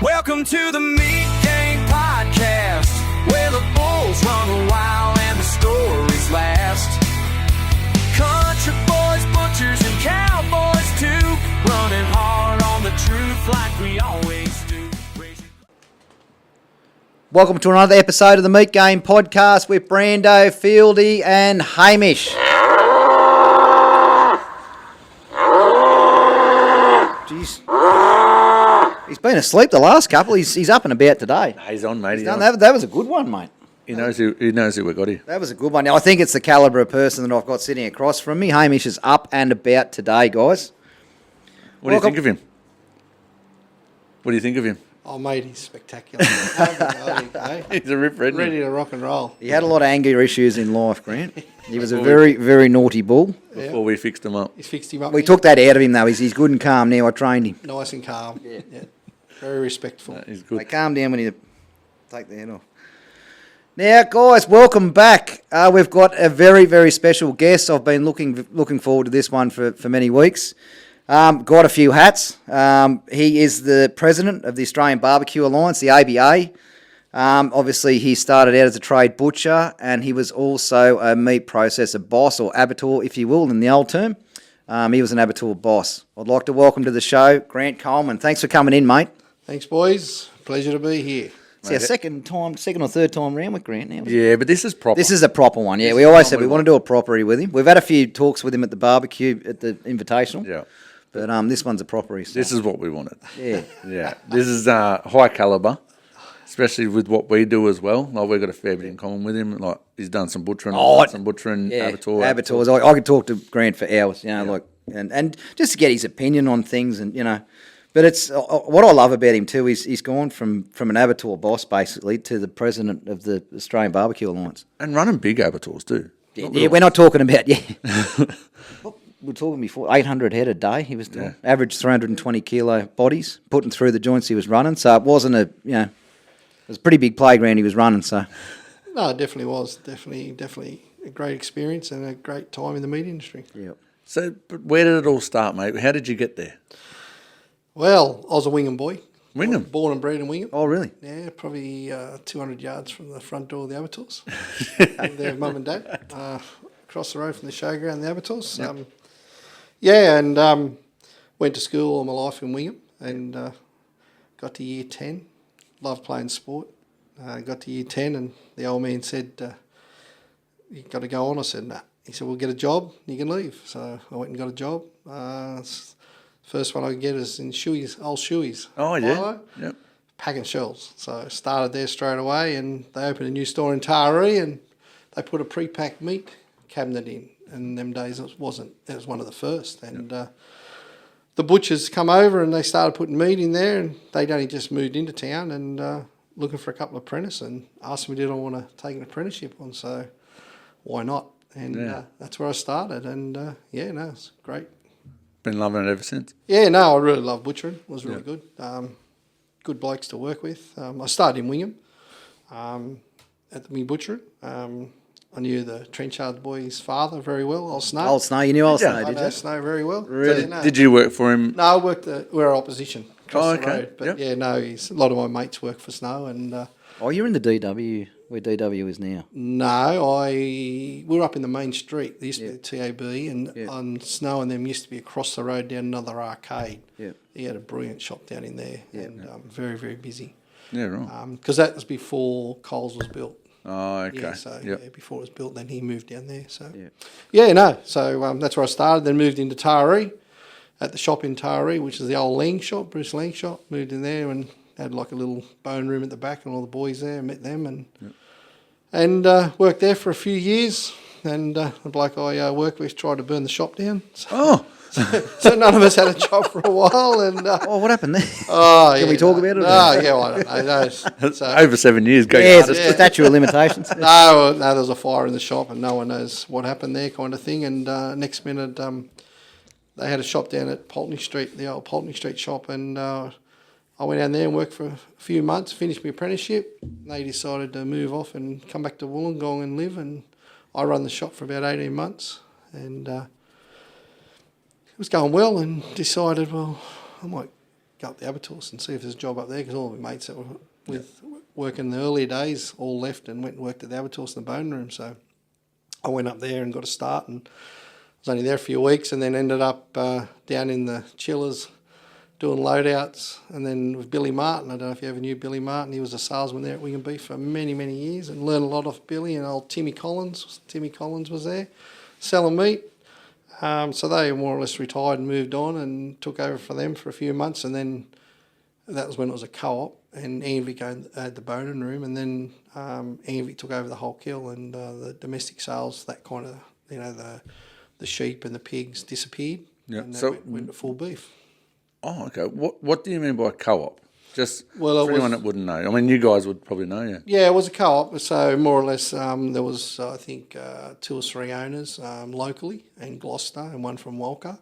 Welcome to the Meat Game Podcast, where the bulls run wild and the stories last. Country boys, butchers, and cowboys too, running hard on the truth like we always do. Welcome to another episode of the Meat Game Podcast with Brando, Fieldy, and Hamish. Jeez. He's been asleep the last couple. He's up and about today. He's on, mate. That was a good one, mate. He knows who we got here. That was a good one. Now, I think it's the calibre of person that I've got sitting across from me. Hamish is up and about today, guys. What do you think of him? What do you think of him? Oh, mate, he's spectacular. He's a ripper, isn't Ready to rock and roll. He had a lot of anger issues in life, Grant. He was a very, very naughty bull. Before we fixed him up. He's fixed him up. We took that out of him, though. He's good and calm now. I trained him. Nice and calm. Yeah. Very respectful. He's good. They calm down when you take the head off. Now, guys, welcome back. We've got a very, very special guest. I've been looking forward to this one for many weeks. Got a few hats. He is the president of the Australian Barbecue Alliance, the ABA. Obviously, he started out as a trade butcher, and he was also a meat processor boss, or abattoir, if you will, in the old term. He was an abattoir boss. I'd like to welcome to the show Grant Coleman. Thanks for coming in, mate. Thanks, boys. Pleasure to be here. It's our second or third time round with Grant now. Yeah, but this is proper. This is a proper one, yeah. We always said we want to do a property with him. We've had a few talks with him at the barbecue, at the Invitational. Yeah. But this one's a property. So. This is what we wanted. Yeah. Yeah. This is high calibre, especially with what we do as well. Like, we've got a fair bit in common with him. Like, he's done some butchering, abattoirs. I could talk to Grant for hours, and just to get his opinion on things, and But it's what I love about him too is he's gone from an abattoir boss basically to the president of the Australian Barbecue Alliance. And running big abattoirs too. Yeah, we're not talking about we were talking before 800 head a day he was doing. Yeah. Average 320 kilo bodies putting through the joints he was running. So it wasn't it was a pretty big playground he was running. So no, it definitely was. Definitely a great experience and a great time in the meat industry. Yeah. So, but where did it all start, mate? How did you get there? Well, I was a Wingham boy. Wingham? Born and bred in Wingham. Oh, really? Yeah, probably 200 yards from the front door of the abattoirs. Their mum and dad. Across the road from the showground, the abattoirs. Yep. Went to school all my life in Wingham and got to year 10. Loved playing sport. Got to year 10 and the old man said, you got to go on. I said, nah. He said, well, get a job, you can leave. So I went and got a job. First one I could get is in Shoeies, old Shoeies. Oh, yeah. Yep. Packing shells. So I started there straight away and they opened a new store in Taree and they put a pre-packed meat cabinet in. And in them days it was one of the first. And the butchers come over and they started putting meat in there and they'd only just moved into town and looking for a couple of apprentices and asked me did I want to take an apprenticeship on. So why not? And that's where I started. And it's great. Been loving it ever since. Yeah, no, I really love butchering. It was really good. Good blokes to work with. I started in Wingham at the meat butchering. I knew the Trenchard boy's father very well, Old Snow. Old Snow, you knew Old Snow, I did know you? Snow very well. Really? Did you work for him? No, I worked. We're opposition across the okay. road. But a lot of my mates work for Snow. And you're in the DW, where DW is now. No, we were up in the main street. There used to be the TAB, and on Snow and them used to be across the road down another arcade. Yeah, he had a brilliant shop down in there, and very, very busy. Yeah, right. Because that was before Coles was built. Oh, okay. Yeah, so before it was built, then he moved down there. So so that's where I started. Then moved into Taree, at the shop in Taree, which is the old Lang shop, Bruce Lang shop. Moved in there and had like a little bone room at the back, and all the boys there. Met them and worked there for a few years. And the bloke I worked with tried to burn the shop down. So none of us had a job for a while. And what happened there? Can we talk about it? I don't know. So, over 7 years. It's a statute of limitations. No, there was a fire in the shop and no one knows what happened there kind of thing. And next minute, they had a shop down at Pulteney Street, the old Pulteney Street shop. And I went down there and worked for a few months, finished my apprenticeship. They decided to move off and come back to Wollongong and live. And I run the shop for about 18 months. And it was going well and decided, well, I might go up the Abattoirs and see if there's a job up there, because all my mates that were with working in the earlier days all left and went and worked at the Abattoirs in the bone room. So I went up there and got a start, and was only there a few weeks, and then ended up down in the chillers doing loadouts, and then with Billy Martin. I don't know if you ever knew Billy Martin. He was a salesman there at Wing and Beef for many, many years, and learned a lot off Billy and old Timmy Collins. Timmy Collins was there selling meat. So they more or less retired and moved on, and took over for them for a few months, and then that was when it was a co-op, and Anvic had the boning room, and then Anvic took over the whole kill, and the domestic sales, that kind of, the sheep and the pigs disappeared, and that went to full beef. Oh, okay. What do you mean by co-op? Just Well, for anyone that wouldn't know. I mean, you guys would probably know, yeah. Yeah, it was a co-op, so more or less there was, I think, 2 or 3 owners locally in Gloucester, and one from Walker.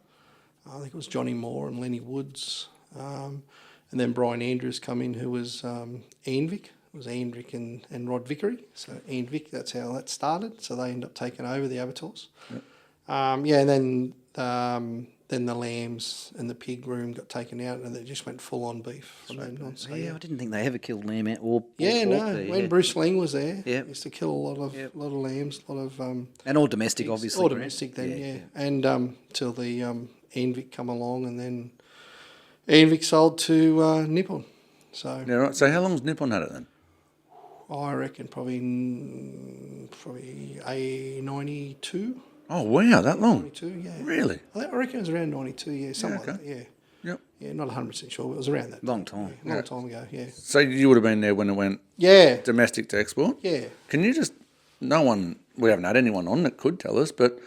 I think it was Johnny Moore and Lenny Woods. And then Brian Andrews come in, who was Anvic. It was Anvic and Rod Vickery. So Anvic, that's how that started. So they ended up taking over the Abattoirs. Yep. And then the lambs and the pig room got taken out, and they just went full on beef from then on. So, I didn't think they ever killed lamb or pork there, when Bruce Ling was there, yep. used to kill a lot of lambs, a lot of and all domestic, pigs. obviously. All domestic then, yeah. And till the Anvic come along, and then Anvic sold to Nippon. So Yeah, right. So how long's Nippon had it then? I reckon probably a 92. Oh, wow, that long? 92, yeah. Really? I reckon it was around 92, yeah, something like that, yeah. Yep. Yeah, not 100% sure, but it was around that. Long time. Yeah, long time ago, yeah. So you would have been there when it went Yeah, domestic to export? yeah. Can you just, we haven't had anyone on that could tell us, but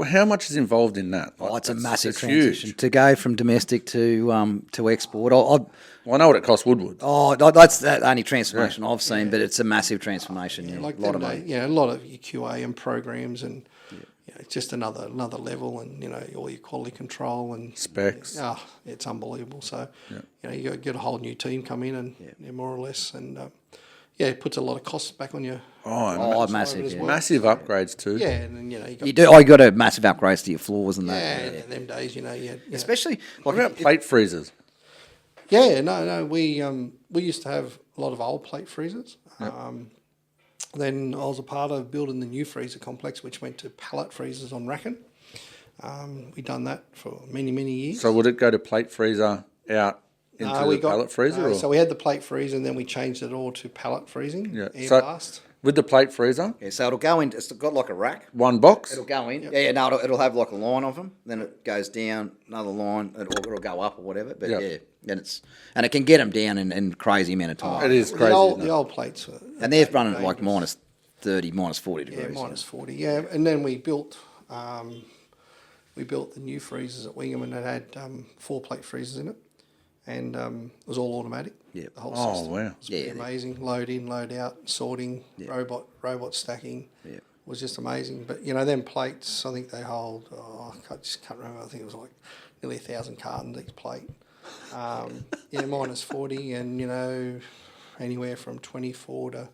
how much is involved in that? Oh, it's a massive it's transition huge. to go from domestic to export. Well, I know what it costs Woodward. That's the only transformation I've seen, but it's a massive transformation. Yeah, Like a lot of money. a lot of your QA and programs, and it's just another level, and all your quality control and Specs. It's unbelievable. So you got to get a whole new team come in, and more or less, and it puts a lot of costs back on you. Massive, as yeah. well. Massive upgrades too. Yeah, and then you got You do. I got a massive upgrades to your floors and that. and in them days, Especially What about plate freezers? Yeah, no, we used to have a lot of old plate freezers. Yep. Then I was a part of building the new freezer complex, which went to pallet freezers on Racken. We done that for many, many years. So would it go to plate freezer out into the pallet freezer? So we had the plate freezer, and then we changed it all to pallet freezing, air So blast. with the plate freezer, Yeah, so it'll go in. It's got like a rack. one box. It'll go in. Yeah, no, it'll have like a line of them. Then it goes down another line. It'll go up or whatever. But then and it can get them down in crazy amount of time. It is crazy. The old plates were, And they're running at like minus 30, minus 40 degrees. yeah, minus 40. Yeah, and then we built the new freezers at Wingham, and it had 4 plate freezers in it, and it was all automatic. Yeah. The whole Oh, system. wow. It was pretty amazing. Load in, load out, sorting, robot stacking. Yeah. Was just amazing. But them plates, I think they hold. I just can't remember. I think it was like nearly 1,000 cartons each plate. Minus 40, and anywhere from 24 to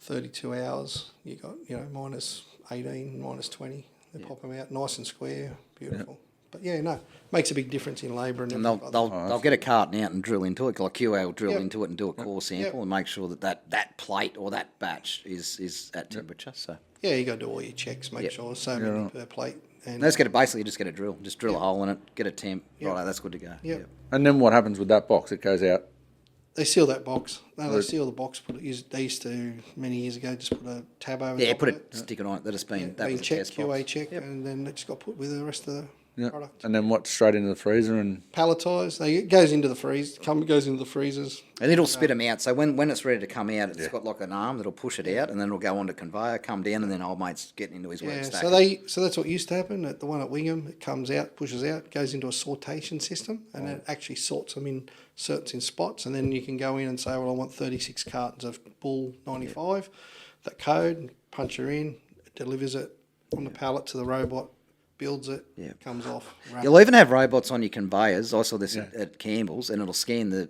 32 hours. You got minus 18, minus 20. They pop them out nice and square, beautiful. But makes a big difference in labour and And everything. they'll get a carton out and drill into it. Like QA will drill Yep. into it and do a core sample and make sure that plate or that batch is at temperature. So You got to do all your checks, make sure so many per plate. And let's get it. Basically, just get a drill. Just drill a hole in it. Get a temp. Right, that's good to go. Yep. And then what happens with that box? It goes out. They seal that box. No, they seal the box. They used to, many years ago, just put a tab over Yeah, top put of it, stick it on it. That has been Been was a checked, test QA box. check, and then it just got put with the rest of the product. And then what? Straight into the freezer and Palletised. It goes into the goes into the freezers. And it'll spit them out. So when it's ready to come out, it's got like an arm that'll push it out, and then it'll go onto conveyor, come down, and then old mate's getting into his work. Yeah, stacking. so that's what used to happen at the one at Wingham. It comes out, pushes out, goes into a sortation system, and it actually sorts them in spots, and then you can go in and say, well, I want 36 cartons of Bull 95. That code, punch her in, it delivers it on the pallet to the robot, builds it, comes off. You'll even have robots on your conveyors. I saw this at Campbell's, and it'll scan the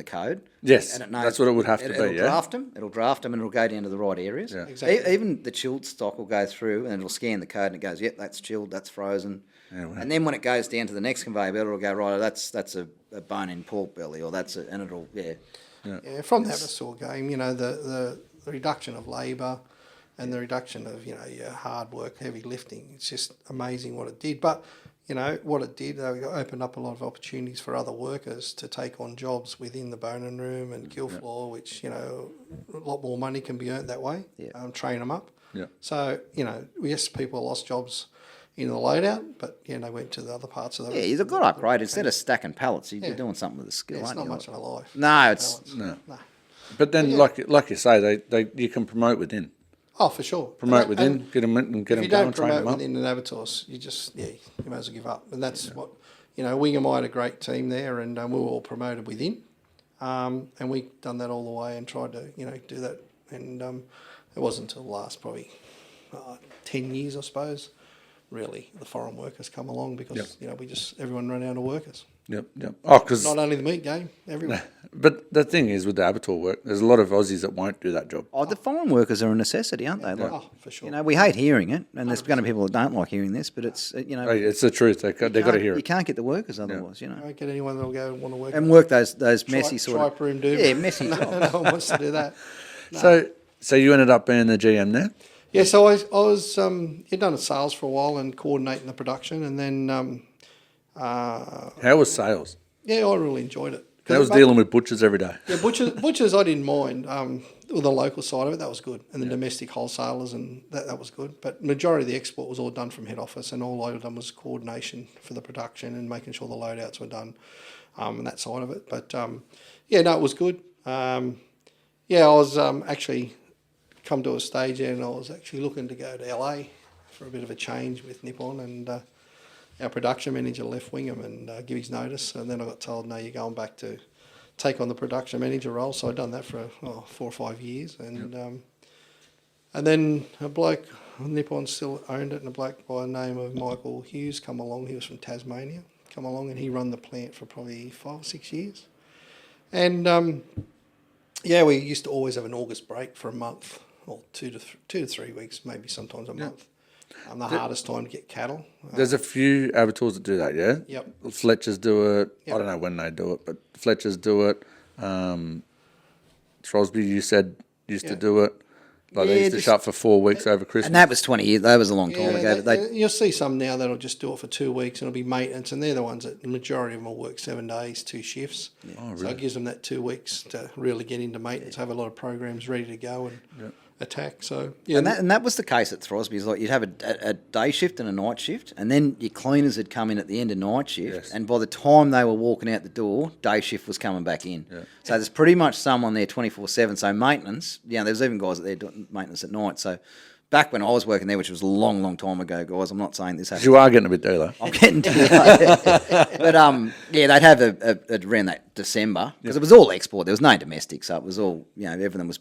code. Yes, and it knows, that's what it would have to be. It'll Yeah, draft them. It'll draft them, and it'll go down to the right areas. Yeah. Exactly. Even the chilled stock will go through, and it'll scan the code, and it goes, "Yep, that's chilled, that's frozen." Yeah, well. And then when it goes down to the next conveyor belt, it'll go, right, that's a bone-in pork belly, or and it'll, Yeah, from the Abbotsford game, the reduction of labour and the reduction of, your hard work, heavy lifting, it's just amazing what it did. But, what it did, it opened up a lot of opportunities for other workers to take on jobs within the boning room and kill floor, which, a lot more money can be earned that way, train them up. Yeah. So, yes, people lost jobs in the loadout, but, they went to the other parts of the... Yeah, you've got to upgrade. Instead of stacking pallets, you're doing something with the skill, it's aren't not you? much of a life. No, it's... No. But then, like you say, you can promote within. Oh, for sure. Promote within, get them in and get them going, train them up. If you don't promote within an Abattoirs, you might as well give up. And that's what, Wingham had a great team there, and we were all promoted within. And we done that all the way and tried to, do that. And it wasn't until the last probably 10 years, I suppose, really, the foreign workers come along because, everyone ran out of workers. Yep. Oh, because not only the meat game, everyone. But the thing is, with the abattoir work, there's a lot of Aussies that won't do that job. Oh, the foreign workers are a necessity, aren't they? Like, for sure. we hate hearing it, and there's going to be people that don't like hearing this, but it's, Hey, it's the truth. They got to hear You it. can't get the workers otherwise, You don't get anyone that'll go and want to work. And work those messy sort of... Tripe room do. Yeah, messy jobs. No one wants to do that. So you ended up being the GM there? Yeah, so I was had done sales for a while and coordinating the production, and then How was sales? I really enjoyed it. How was dealing with butchers every day? Yeah, butchers I didn't mind. With the local side of it, that was good, and the domestic wholesalers, and that was good. But majority of the export was all done from head office, and all I had done was coordination for the production and making sure the loadouts were done, and that side of it. But it was good. I was actually come to a stage there, and I was actually looking to go to LA for a bit of a change with Nippon, and our production manager left Wingham and give his notice, and then I got told, no, you're going back to take on the production manager role. So I'd done that for 4 or 5 years, and then a bloke, Nippon still owned it, and a bloke by the name of Michael Hughes come along. He was from Tasmania, come along, and he run the plant for probably 5 or 6 years, and we used to always have an August break for a month, or 2 to 3 weeks, maybe sometimes a month. The hardest time to get cattle. There's a few abattoirs that do that, yeah? Yep. Fletchers do it. Yep. I don't know when they do it, but Fletchers do it. Shrewsbury, you said, used to do it. Like they used to shut for 4 weeks over Christmas. And that was 20 years. That was a long time ago. But you'll see some now that'll just do it for 2 weeks, and it'll be maintenance, and they're the ones that the majority of them will work 7 days, 2 shifts. Yeah. Oh, really? So it gives them that 2 weeks to really get into maintenance, have a lot of programs ready to go and attack. So and that was the case at Throsby's. Like you'd have a day shift and a night shift, and then your cleaners would come in at the end of night shift, and by the time they were walking out the door, day shift was coming back in. Yeah. So there's pretty much someone there 24/7. So maintenance, there's even guys that they're doing maintenance at night. So back when I was working there, which was a long, long time ago, guys, I'm not saying this happened. You are getting a bit dealer. I'm getting to it. But they'd have around that December because it was all export. There was no domestic, so it was all everything was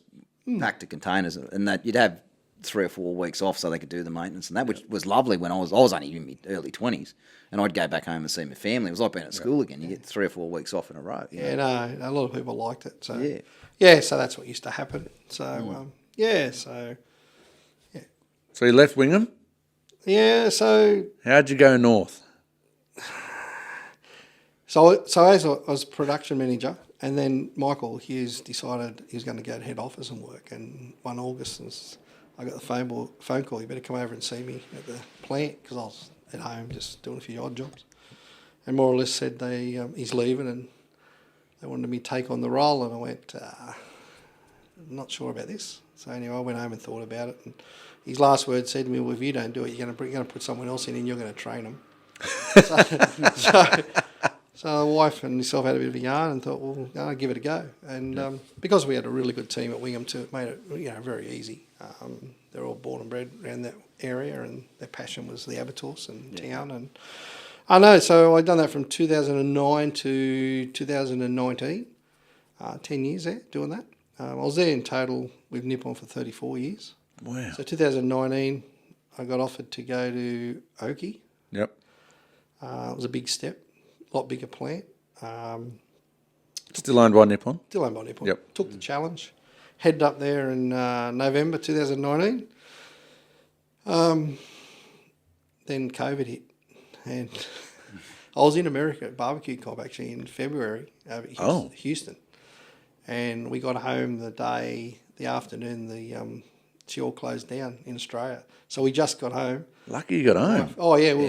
packed to containers, and that you'd have 3 or 4 weeks off so they could do the maintenance and that, which was lovely when I was only in my early 20s, and I'd go back home and see my family. It was like being at school again. You get 3 or 4 weeks off in a row. No, a lot of people liked it. So so that's what used to happen. So So you left Wingham? Yeah. So how'd you go north? So as I was production manager, and then Michael Hughes decided he was going to go to head office and work. And 1 August, I got the phone call, you better come over and see me at the plant, because I was at home just doing a few odd jobs. And more or less said he's leaving and they wanted me to take on the role. And I went, I'm not sure about this. So anyway, I went home and thought about it. And his last word said to me, well, if you don't do it, you're going to put someone else in and you're going to train them. So the wife and myself had a bit of a yarn and thought, well, I'll give it a go. And because we had a really good team at Wingham too, it made it very easy. They're all born and bred around that area, and their passion was the abattoirs and town. And I know, so I'd done that from 2009 to 2019, 10 years there doing that. I was there in total with Nippon for 34 years. Wow. So 2019, I got offered to go to Oki. Yep. It was a big step. A lot bigger plant. Still owned by Nippon? Still owned by Nippon. Yep. Took the challenge. Headed up there in November 2019. Then COVID hit. and I was in America at barbecue comp actually in February over Houston, and we got home the afternoon she all closed down in Australia. So we just got home. Lucky you got home. Oh yeah, we were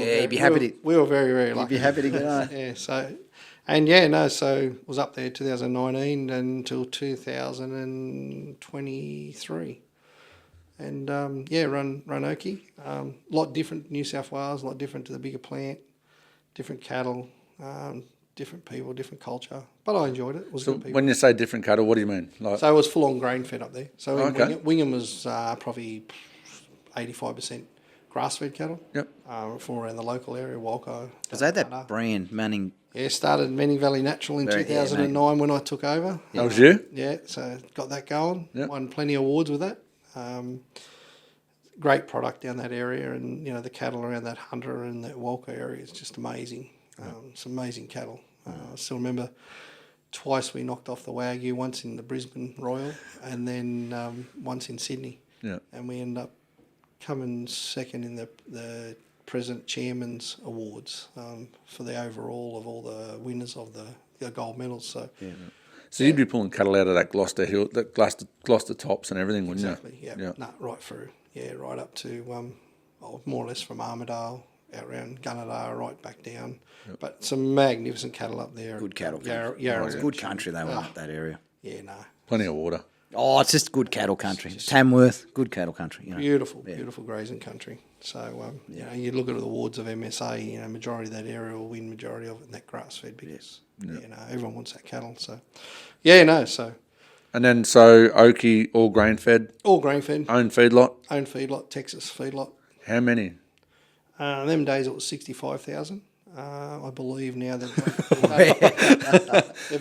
very, very lucky. You'd be happy to get home. Yeah, so was up there 2019 until 2023. And run Oki. A lot different New South Wales, a lot different to the bigger plant, different cattle, different people, different culture. But I enjoyed it. It was So good people. when you say different cattle, what do you mean? Like, So it was full on grain fed up there. So in Okay. Wingham was probably 85% grass fed cattle. Yep. From around the local area, Walco. Because they had that brand, Manning. Yeah, started Manning Valley Natural in Very- 2009 when I took over. that was you? Yeah, so got that going. Yep. Won plenty of awards with that. Great product down that area, and the cattle around that Hunter and that Walker area is just amazing. Some amazing cattle. I still remember twice we knocked off the Wagyu, once in the Brisbane Royal and then once in Sydney. Yeah. And we ended up coming second in the President Chairman's Awards for the overall of all the winners of the gold medals. So So you'd be pulling cattle out of that Gloucester Hill, that Gloucester tops and everything, wouldn't exactly, you? yeah. No, right through. Yeah, right up to more or less from Armidale, out around Gunnedah, right back down. Yep. But some magnificent cattle up there. Good cattle. Yarra, It's good country, they were up that area. Yeah, no. Plenty of water. Oh, it's just good cattle country. Tamworth, good cattle country. Beautiful grazing country. So, you look at the awards of MSA, majority of that area will win majority of it in that grass-fed because, everyone wants that cattle. So, so. And then, so Oki, all grain fed, All grain-fed, own feedlot. own feedlot, Texas feedlot. How many? Them days it was 65,000. I believe now they've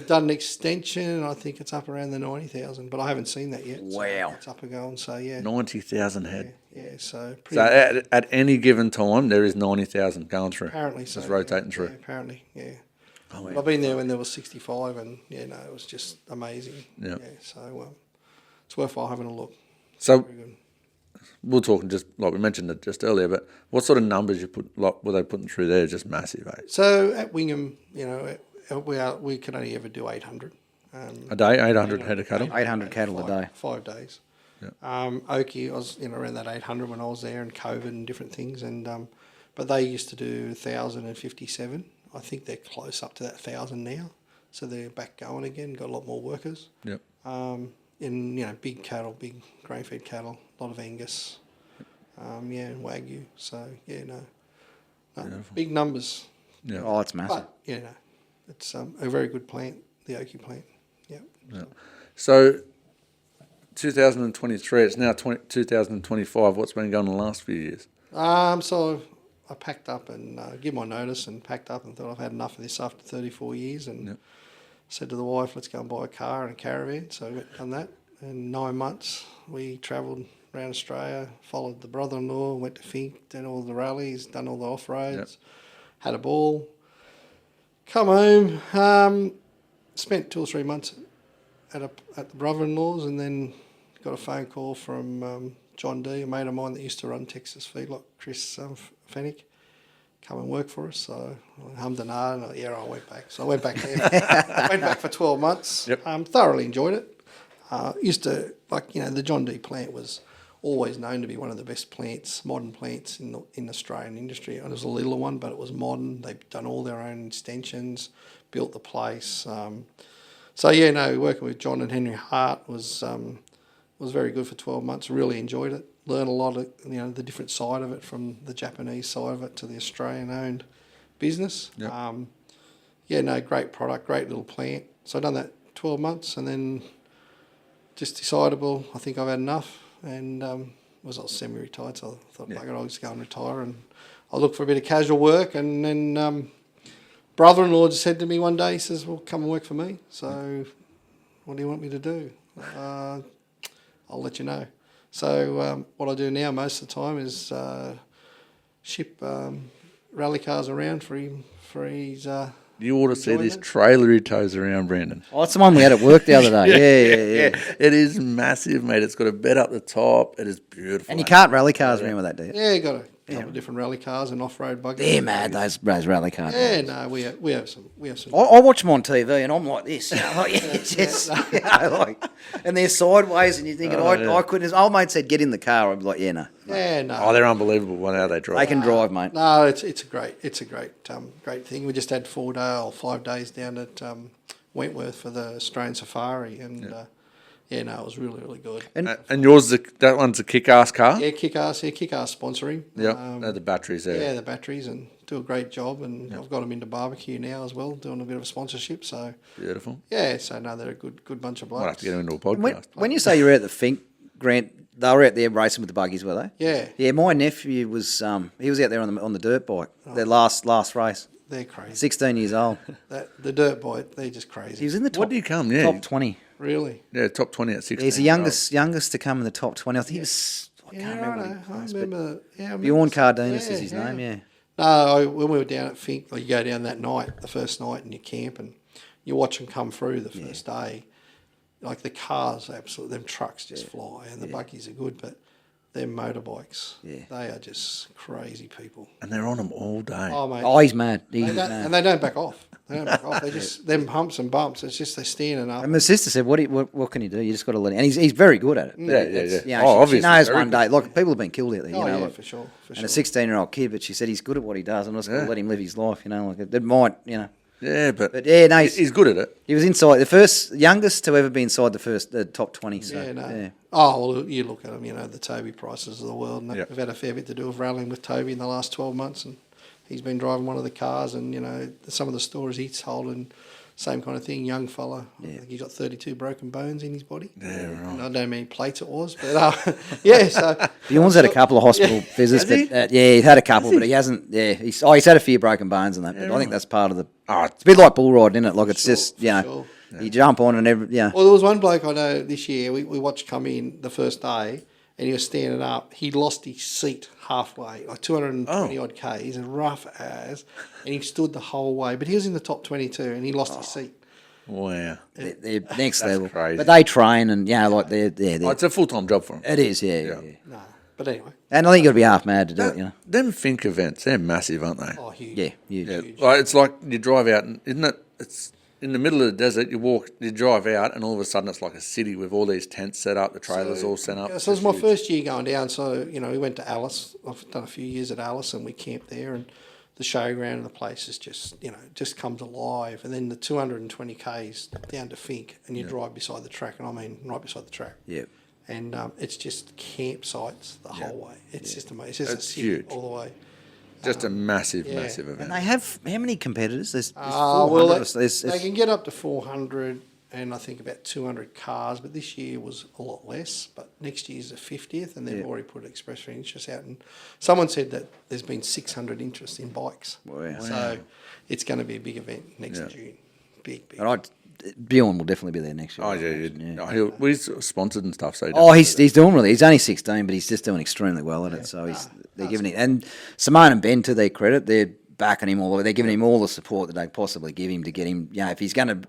done an extension. I think it's up around the 90,000, but I haven't seen that yet. So Wow. it's up and going. So 90,000 head. yeah. So pretty So at any given time, there is 90,000 going through. apparently so. Just rotating yeah, through. Yeah, apparently, yeah. Oh, But I've been there when there was 65, and it was just amazing. Yeah. So it's worthwhile having a look. So Very good. we're talking just like we mentioned it just earlier, but what sort of numbers were they putting through there? Just massive, eh? So at Wingham, we could only ever do 800. A day, 800 head of cattle. 800 cattle a day. 5 days. Yeah. Oki, I was around that 800 when I was there, and COVID and different things, and but they used to do 1,057. I think they're close up to that 1,000 now, so they're back going again. Got a lot more workers. Yep. In big cattle, big grain-fed cattle, a lot of Angus, and Wagyu. So big numbers. Yeah. Oh, it's massive. But it's a very good plant, the Oki plant. Yeah. So 2023, it's now 2025. What's been going on the last few years? So I packed up and give my notice and packed up and thought I've had enough of this after 34 years and said to the wife, let's go and buy a car and a caravan. So I went and done that. In 9 months, we travelled around Australia, followed the brother-in-law, went to Fink, done all the rallies, done all the off-roads, had a ball, come home, spent 2 or 3 months at the brother-in-law's, and then got a phone call from John D, a mate of mine that used to run Texas Feedlot, Chris Fennick, come and work for us. So I hummed and hawed, and I went back. So I went back there. Went back for 12 months. Yep. Thoroughly enjoyed it. Used to, the John D plant was always known to be one of the best plants, modern plants in the Australian industry. And it was a little one, but it was modern. They've done all their own extensions, built the place. Working with John and Henry Hart was very good for 12 months. Really enjoyed it. Learned a lot of the different side of it, from the Japanese side of it to the Australian-owned business. Yep. Great product, great little plant. So I done that 12 months, and then just decided, well, I think I've had enough, and I was semi-retired, so I thought, bugger, I'll just go and retire, and I'll look for a bit of casual work. And then brother-in-law just said to me one day, he says, well, come and work for me. So what do you want me to do? I'll let you know. So what I do now most of the time is ship rally cars around for his You ought to see this trailer he tows around, Brandon. Oh, it's the one we had at work the other day. Yeah. It is massive, mate. It's got a bed up the top. It is beautiful. And you can't rally cars around with that, do you? Yeah, you got to a couple of different rally cars and off-road buggies. They're mad, those rally cars. Yeah, no, we have some. I watch them on TV and I'm like this, you know, like, just, you know, like, and they're sideways and you're thinking, I couldn't. His old mate said, get in the car. I'd be like, yeah, no. Yeah, no. Oh, they're unbelievable how they drive. They can drive, mate. No, it's a great thing. We just had 5 days down at Wentworth for the Australian Safari, and it was really, really good. And yours, that one's a kick-ass car? Yeah, Kick-Ass sponsoring. Yeah, the batteries there. Yeah, the batteries, and do a great job, and I've got them into barbecue now as well, doing a bit of a sponsorship, so... Beautiful. Yeah, so no, they're a good bunch of blokes. Might have to get them into a podcast. When you say you were at the Fink, Grant, they were out there racing with the buggies, were they? Yeah. Yeah, my nephew was he was out there on the dirt bike, their last race. They're crazy. 16 years old. The dirt bike, they're just crazy. He was in the top, What do you come? Yeah. top 20. Really? Yeah, top 20 at 16. He's the youngest to come in the top 20. I think he was... I Yeah, can't remember. I remember. Bjorn Cardenas is his name, yeah. No, when we were down at Fink, you go down that night, the first night, and you camp, and you watch them come through the first day. Like the cars, absolutely, them trucks just fly, and the buggies are good, but them motorbikes, they are just crazy people. And they're on them all day. Oh, mate. Oh, he's mad. He's mad. And they don't back off. They just, them humps and bumps, it's just they're standing up. And my sister said, "What can you do? You just got to let him." And he's very good at it. Yeah. You know, she knows one day. Like people have been killed out there. You know, like, for sure. and a 16-year-old kid, but she said he's good at what he does. I'm just going to let him live his life. You know, like it might. You know. Yeah, but yeah, no, he's good at it. He was inside the youngest to ever be inside the top 20. So, yeah. Oh, well, you look at them, the Toby Prices of the world. And Yep. We've had a fair bit to do with rallying with Toby in the last 12 months, and he's been driving one of the cars, and, some of the stories he's told, and same kind of thing, young fella. I think he's got 32 broken bones in his body. Yeah, right. I don't know how many plates it was, but yeah, so... Bjorn's had a couple of hospital visits, but he's had a couple, but he hasn't, he's had a few broken bones and that, but I think that's part of the... Oh, it's a bit like bull riding, isn't it? Like it's just, you jump on and Well, there was one bloke I know this year, we watched come in the first day, and he was standing up. He lost his seat halfway, like 220 odd Ks, and rough as, and he stood the whole way. But he was in the top 22, and he lost his seat. Wow. They're next level. Crazy. But they train and, they're it's a full-time job for them. It is, yeah. No, but anyway. And I think you've got to be half mad to do it, Them Fink events, they're massive, aren't they? Oh, huge. Yeah, huge. Yeah. Like, it's like you drive out, and isn't it? It's in the middle of the desert. You drive out, and all of a sudden it's like a city with all these tents set up, the trailers all set up. Yeah, so it was my first year going down. So we went to Alice. I've done a few years at Alice, and we camped there, and the showground and the place is just just comes alive. And then the 220 Ks down to Fink, and you drive beside the track, and I mean right beside the track. Yeah. And it's just campsites the whole way. It's just amazing. It's just It's a city huge. all the way. Just a massive event. And they have, how many competitors? There's 400. Well, they There's can get up to 400 and I think about 200 cars, but this year was a lot less. But next year's the 50th, and they've already put express for interest out. And someone said that there's been 600 interest in bikes. Wow. So it's going to be a big event next June. Big. And Bjorn will definitely be there next year. Oh, yeah. He's sponsored and stuff. So he's doing really. He's only 16, but he's just doing extremely well at it. So they're giving it. And Simone and Ben, to their credit, they're backing him all the way. They're giving him all the support that they possibly give him to get him. If he's going to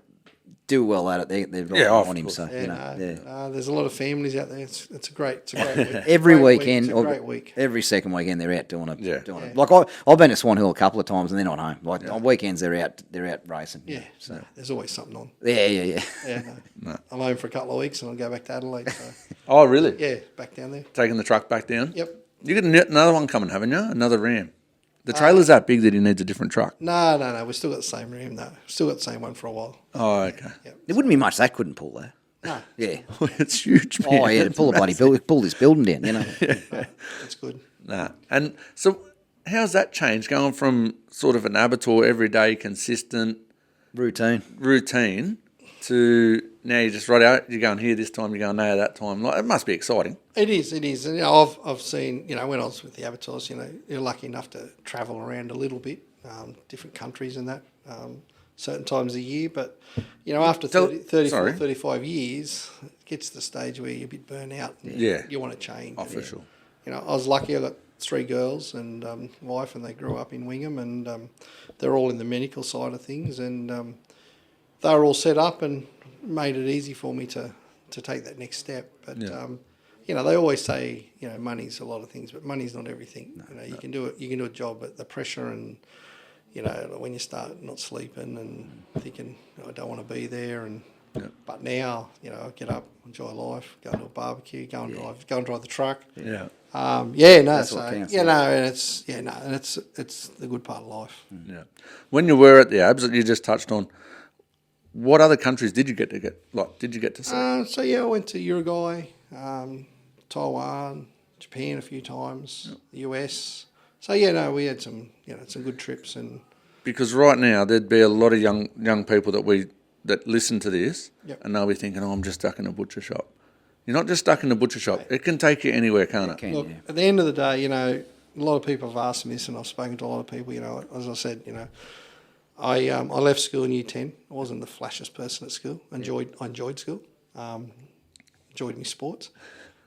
do well at it, they're right on him. So there's a lot of families out there. It's a great week. Every great weekend, week. It's a great week. Every second weekend, they're out doing it. Yeah. Doing it. Like I've been to Swan Hill a couple of times, and they're not home. Like on weekends, they're out racing. Yeah. So there's always something on. Yeah. Yeah. No. I'm home for a couple of weeks, and I'll go back to Adelaide. So. Oh, really? Yeah, back down there. Taking the truck back down? Yep. You got another one coming, haven't you? Another Ram. The trailer's that big that he needs a different truck. No. We've still got the same Ram, though. Still got the same one for a while. Oh, okay. Yep. There wouldn't be much that couldn't pull there. No. Yeah. It's huge, man. Oh yeah, to pull a bloody pull this building down. No, it's good. Nah. And so how's that changed? Going from sort of an abattoir, everyday, consistent routine to now you just right out, you're going here this time, you're going there that time. Like, it must be exciting. It is. And, I've seen, when I was with the abattoirs, you're lucky enough to travel around a little bit, different countries and that, certain times of the year. But, after 35 years, it gets to the stage where you're a bit burnt out. And you want to change. Oh, for sure. I was lucky. I got 3 girls and wife, and they grew up in Wingham, and they're all in the medical side of things, and they were all set up and made it easy for me to take that next step. But they always say, money's a lot of things, but money's not everything. You can do it. You can do a job, but the pressure and, when you start not sleeping and thinking, I don't want to be there, and but now, I get up, enjoy life, go to a barbecue, go and drive the truck. Yeah. That's what counts, and it's the good part of life. Yeah. When you were at the Abs that you just touched on, what other countries did you get to see? I went to Uruguay, Taiwan, Japan a few times, the US. So we had some good trips. And because right now there'd be a lot of young people that listen to this, and they'll be thinking, I'm just stuck in a butcher shop. You're not just stuck in a butcher shop. It can take you anywhere, can't it? Look, at the end of the day, a lot of people have asked me this, and I've spoken to a lot of people. As I said, I left school in Year 10. I wasn't the flashiest person at school. I enjoyed school. Enjoyed my sports.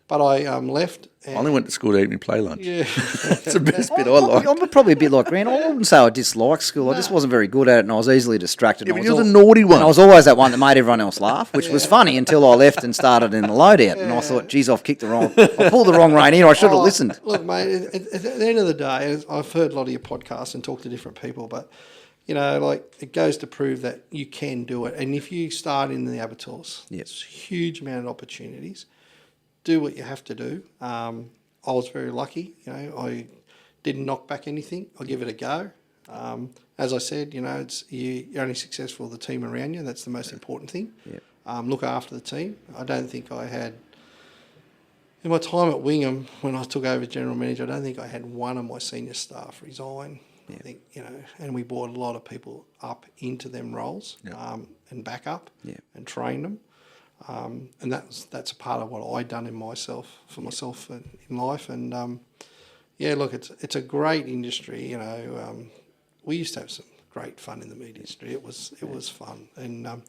But I left. I only went to school to eat me play lunch. Yeah. That's the best bit I like. I'm probably a bit like Grant. I wouldn't say I disliked school. I just wasn't very good at it, and I was easily distracted. Yeah, but you're the naughty one. And I was always that one that made everyone else laugh, which was funny until I left and started in the loadout. And I thought, geez, I pulled the wrong rein here. I should have listened. Look, mate, at the end of the day, I've heard a lot of your podcasts and talked to different people, but, it goes to prove that you can do it. And if you start in the abattoirs, it's a huge amount of opportunities. Do what you have to do. I was very lucky. I didn't knock back anything. I'll give it a go. As I said, you're only successful with the team around you. That's the most important thing. Look after the team. I don't think I had, in my time at Wingham, when I took over general manager, I don't think I had one of my senior staff resign. I think, and we brought a lot of people up into them roles and back up and train them. And that's a part of what I done in myself in life. And look, it's a great industry. We used to have some great fun in the meat industry. It was fun, and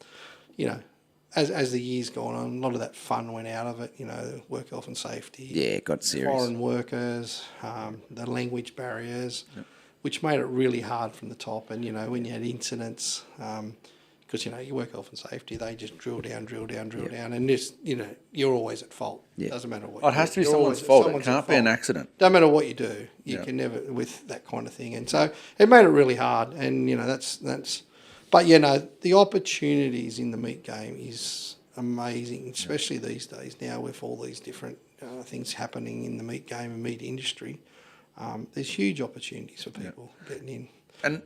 as the years gone on, a lot of that fun went out of it. Work health and safety. Yeah, it got serious. Foreign workers, the language barriers, which made it really hard from the top. And when you had incidents. Because, you work health and safety, they just drill down, and just, you're always at fault. Yeah. Doesn't matter what. It has to be someone's fault. It can't be an accident. Don't matter what you do, you can never with that kind of thing. And so it made it really hard. And that's. But the opportunities in the meat game is amazing, especially these days now with all these different things happening in the meat game and meat industry. There's huge opportunities for people getting in. And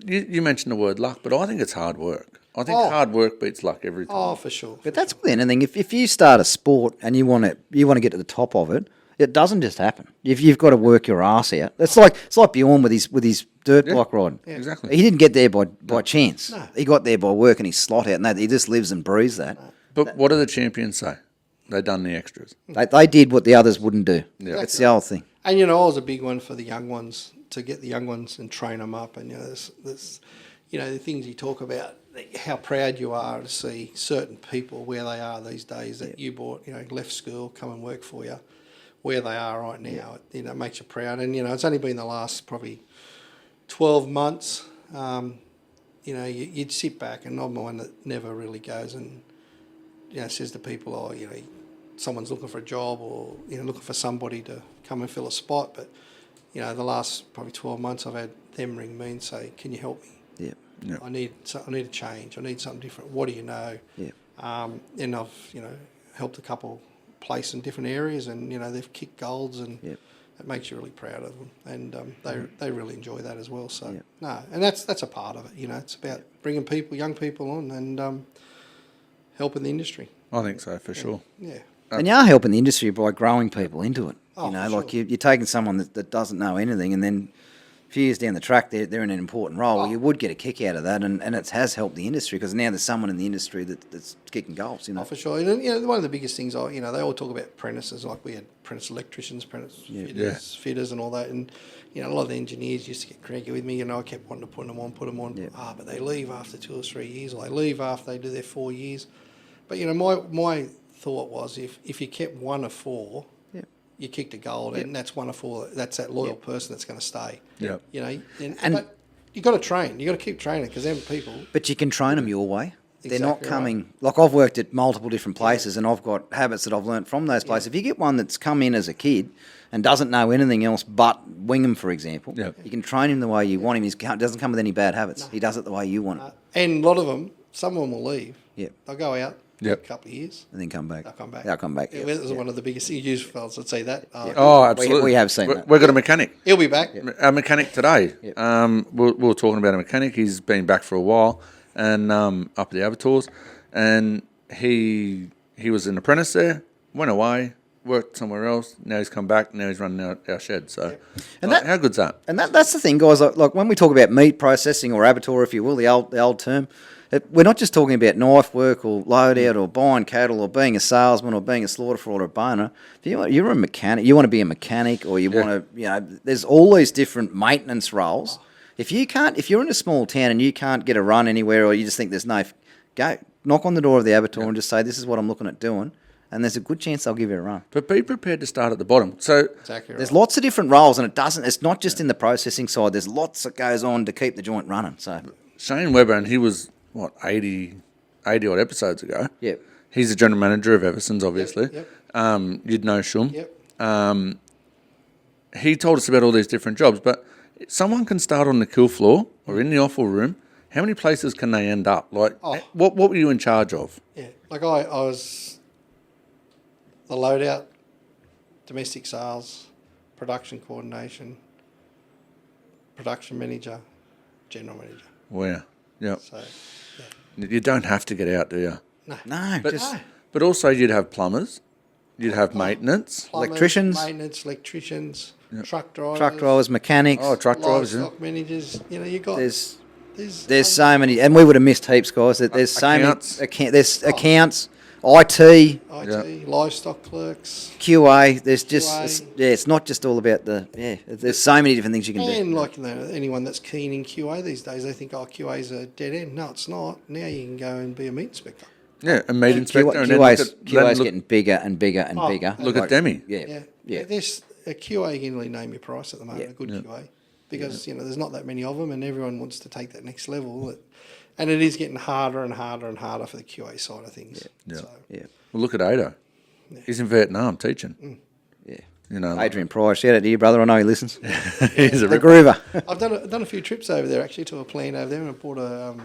you mentioned the word luck, but I think it's hard work. I think hard work beats luck every time. Oh, for sure. But that's with anything. If you start a sport and you want to get to the top of it, it doesn't just happen. If you've got to work your ass out, it's like Bjorn with his dirt bike riding. Yeah, exactly. He didn't get there by chance. No. He got there by working his slot out, and he just lives and breathes that. But what do the champions say? They done the extras. They did what the others wouldn't do. Yeah. That's the whole thing. And I was a big one for the young ones, to get the young ones and train them up. And there's the things you talk about, how proud you are to see certain people where they are these days that you brought, left school, come and work for you, where they are right now. It makes you proud. And it's only been the last probably 12 months. You'd sit back, and I'm one that never really goes and says to people, someone's looking for a job or looking for somebody to come and fill a spot. But the last probably 12 months, I've had them ring me and say, "Can you help me? Yeah. I need a change. I need something different. What do you know?" Yeah. And I've helped a couple place in different areas, and they've kicked goals, and it makes you really proud of them, and they really enjoy that as well. So and that's a part of it. It's about bringing young people on, and helping the industry. I think so, for sure. Yeah. And you are helping the industry by growing people into it. For you're taking someone that doesn't know anything, and then a few years down the track, they're in an important role. Well, you would get a kick out of that, and it has helped the industry, because now there's someone in the industry that's kicking goals. Oh, for sure. And one of the biggest things, they all talk about apprentices. Like we had apprentice electricians, apprentice fitters, and all that. And a lot of the engineers used to get cranky with me. I kept wanting to put them on. Yeah. But they leave after 2 or 3 years, or they leave after they do their 4 years. But my thought was, if you kept one of 4. You kicked a goal, and that's one of 4. That's that loyal person that's going to stay. Yeah. But you got to train. You got to keep training, because them people. But you can train them your way. they're not Exactly coming. Like I've worked at multiple different places, and I've got habits that I've learnt from those places. If you get one that's come in as a kid and doesn't know anything else but Wingham, for example, Yep. you can train him the way you want him. He doesn't come with any bad habits. He does it the way you want it, And a lot of them, some of them will leave. Yep. They'll go out Yep. a couple of years. and then come back. They'll come back. They'll come back. Yeah, Yep. this is one of the biggest used fellas that say that. Oh, absolutely. We have seen we, that. We've got a mechanic. He'll be back. A mechanic today. Yep. We were talking about a mechanic. He's been back for a while, and up at the Abattoirs, and he was an apprentice there. Went away, worked somewhere else. Now he's come back. Now he's running our shed. So, And like, that- how good's that? And that's the thing, guys. Like when we talk about meat processing or abattoir, if you will, the old term, we're not just talking about knife work or loadout or buying cattle or being a salesman or being a slaughter fraud or a boner. If you're a mechanic, you want to be a mechanic, or you want to, there's all these different maintenance roles. If you're in a small town and you can't get a run anywhere, or you just think there's no, go knock on the door of the abattoir and just say, this is what I'm looking at doing, and there's a good chance they'll give you a run. But be prepared to start at the bottom. So, Exactly right. There's lots of different roles, and it's not just in the processing side. There's lots that goes on to keep the joint running. So, Shane Webber, and he was, 80 odd episodes ago. Yep. He's the general manager of Everson's, obviously. Yep. You'd know Shum. Yep. He told us about all these different jobs, but someone can start on the kill floor or in the offal room. How many places can they end up? Like, what were you in charge of? Yeah. Like I was the loadout, domestic sales, production coordination, production manager, general manager. Where? Yeah. So, You don't have to get out, do you? no, But, just but also you'd have plumbers, you'd have maintenance. plumbers, Electricians. maintenance, electricians, truck drivers, truck drivers, mechanics. Oh, truck drivers, yeah. livestock managers. You know, you got There's so many, and we would have missed heaps, guys. There's so Accounts. many. There's accounts, IT, IT, livestock clerks, QA. There's just QA. it's not just all about There's so many different things you can and do. like anyone that's keen in QA these days, they think QA is a dead end. No, it's not. Now you can go and be a meat inspector. Yeah, a meat inspector. And then QA's look getting bigger and bigger and bigger. Look at Demi. Yeah. There's a QA can really name your price at the moment. A good QA, because there's not that many of them, and everyone wants to take that next level. And it is getting harder and harder and harder for the QA side of things. Yeah. So, Yeah. Well, look at Ado. He's in Vietnam teaching. Yeah. You know, Adrian Price, shout out to you, brother. I know he listens. he's a The groover. I've done a few trips over there actually to a plant over there, and I brought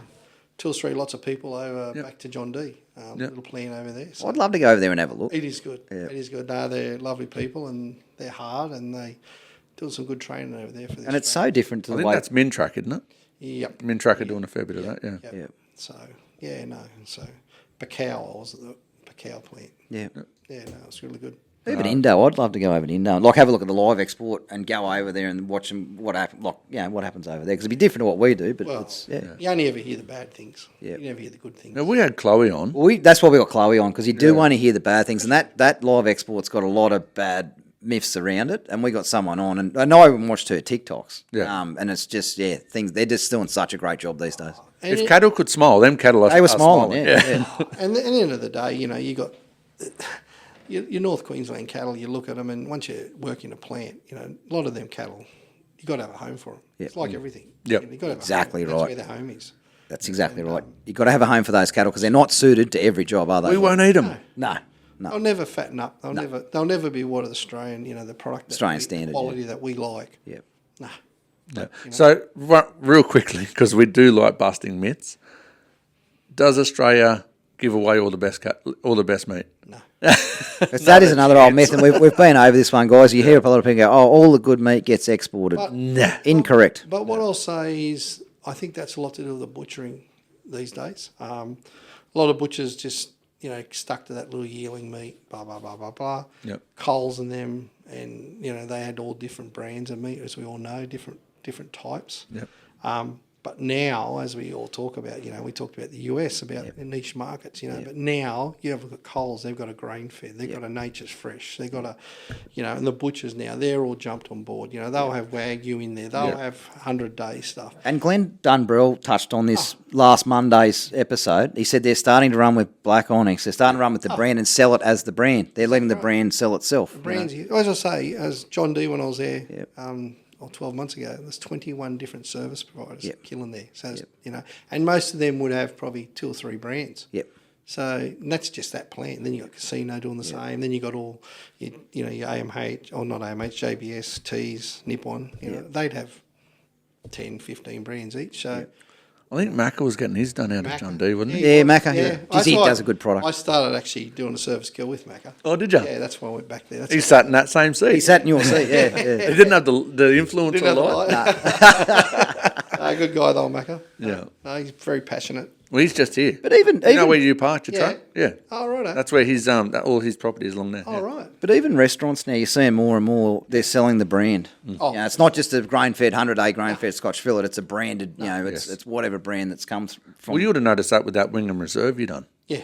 two or three lots of people over back to John D. Little plant over there. So I'd love to go over there and have a look. it is good. It is good. No, they're lovely people, and they're hard, and they do some good training over there for this. And it's so different to I the think way. that's Mintrack, isn't it? Yep. Mintrack are doing a fair bit of that, yeah. Yep. Yeah. So so Pacao, I was at the Pacao plant. Yeah. Yeah, no, it's really good. Even Indo, I'd love to go over to Indo. Like, have a look at the live export and go over there and watch them, what happens over there. Because it'd be different to what we do, but Well, it's, you only ever hear the bad things. Yeah. You never hear the good things. Now, we had Chloe on. That's why we got Chloe on, because you do want to hear the bad things. And that live export's got a lot of bad myths around it. And we got someone on. And I know I even watched her TikToks. Yeah. And it's just, things, they're just doing such a great job these days. And If cattle could smile, them cattle are They were are smiling, yeah. And at the end of the day, you got your North Queensland cattle. You look at them, and once you work in a plant, a lot of them cattle, you got to have a home for them. Yeah. It's like everything. Yep. You got to have Exactly a home. right. That's where their home is. That's exactly right. You've got to have a home for those cattle because they're not suited to every job, are they? We won't eat them. No. They'll never fatten up. They'll never be what Australian, the product, Australian standard, quality that we like. Yep. Nah. No. So, real quickly, because we do like busting myths, does Australia give away all the best meat? No. That is another old myth, and we've been over this one, guys. You hear a lot of people go, all the good meat gets exported. Nah. Incorrect. But what I'll say is, I think that's a lot to do with the butchering these days. A lot of butchers just, stuck to that little yearling meat, blah, blah, blah, blah, blah. Yep. Coles and them, and, they had all different brands of meat, as we all know, different types. Yep. But now, as we all talk about, we talked about the US, about niche markets, but now you have a look at Coles, they've got a grain fed, they've got a Nature's Fresh, they've got and the butchers now, they're all jumped on board. They'll have Wagyu in there, they'll have 100-day stuff. And Glenn Dunbrell touched on this last Monday's episode. He said they're starting to run with Black Onyx. They're starting to run with the brand and sell it as the brand. They're letting the brand sell itself. Brands, as I say, as John D when I was there, or 12 months ago, there's 21 different service providers killing there. So, Yep. you know, and most of them would have probably 2 or 3 brands. Yep. So and that's just that plant. Then you got Casino doing the same. Then you got all, you know, your AMH, or not AMH, JBS, Tees, Nippon. You know, they'd have 10, 15 brands each. So I think Macca was getting his done out of John D, wasn't he? Yeah, Macca. Yeah. That's He why does a good product. I started actually doing a service kill with Macca. Oh, did you? Yeah, that's why I went back there. That's He sat in that same seat. He sat in your seat. Yeah. Yeah. He didn't have the influence Didn't a have lot. a good guy though, Macca. Yeah. No, he's very passionate. Well, he's just here. But even You know where you parked your Yeah. truck? Yeah. Oh, right. That's where his all his property is along there. Oh, right. But even restaurants now, you're seeing more and more, they're selling the brand. Oh. You know, it's not just a grain-fed, 100-day grain-fed Scotch fillet, it's a branded, you know, it's whatever brand that's comes from. Well, you would have noticed that with that Wingham Reserve you done. Yeah.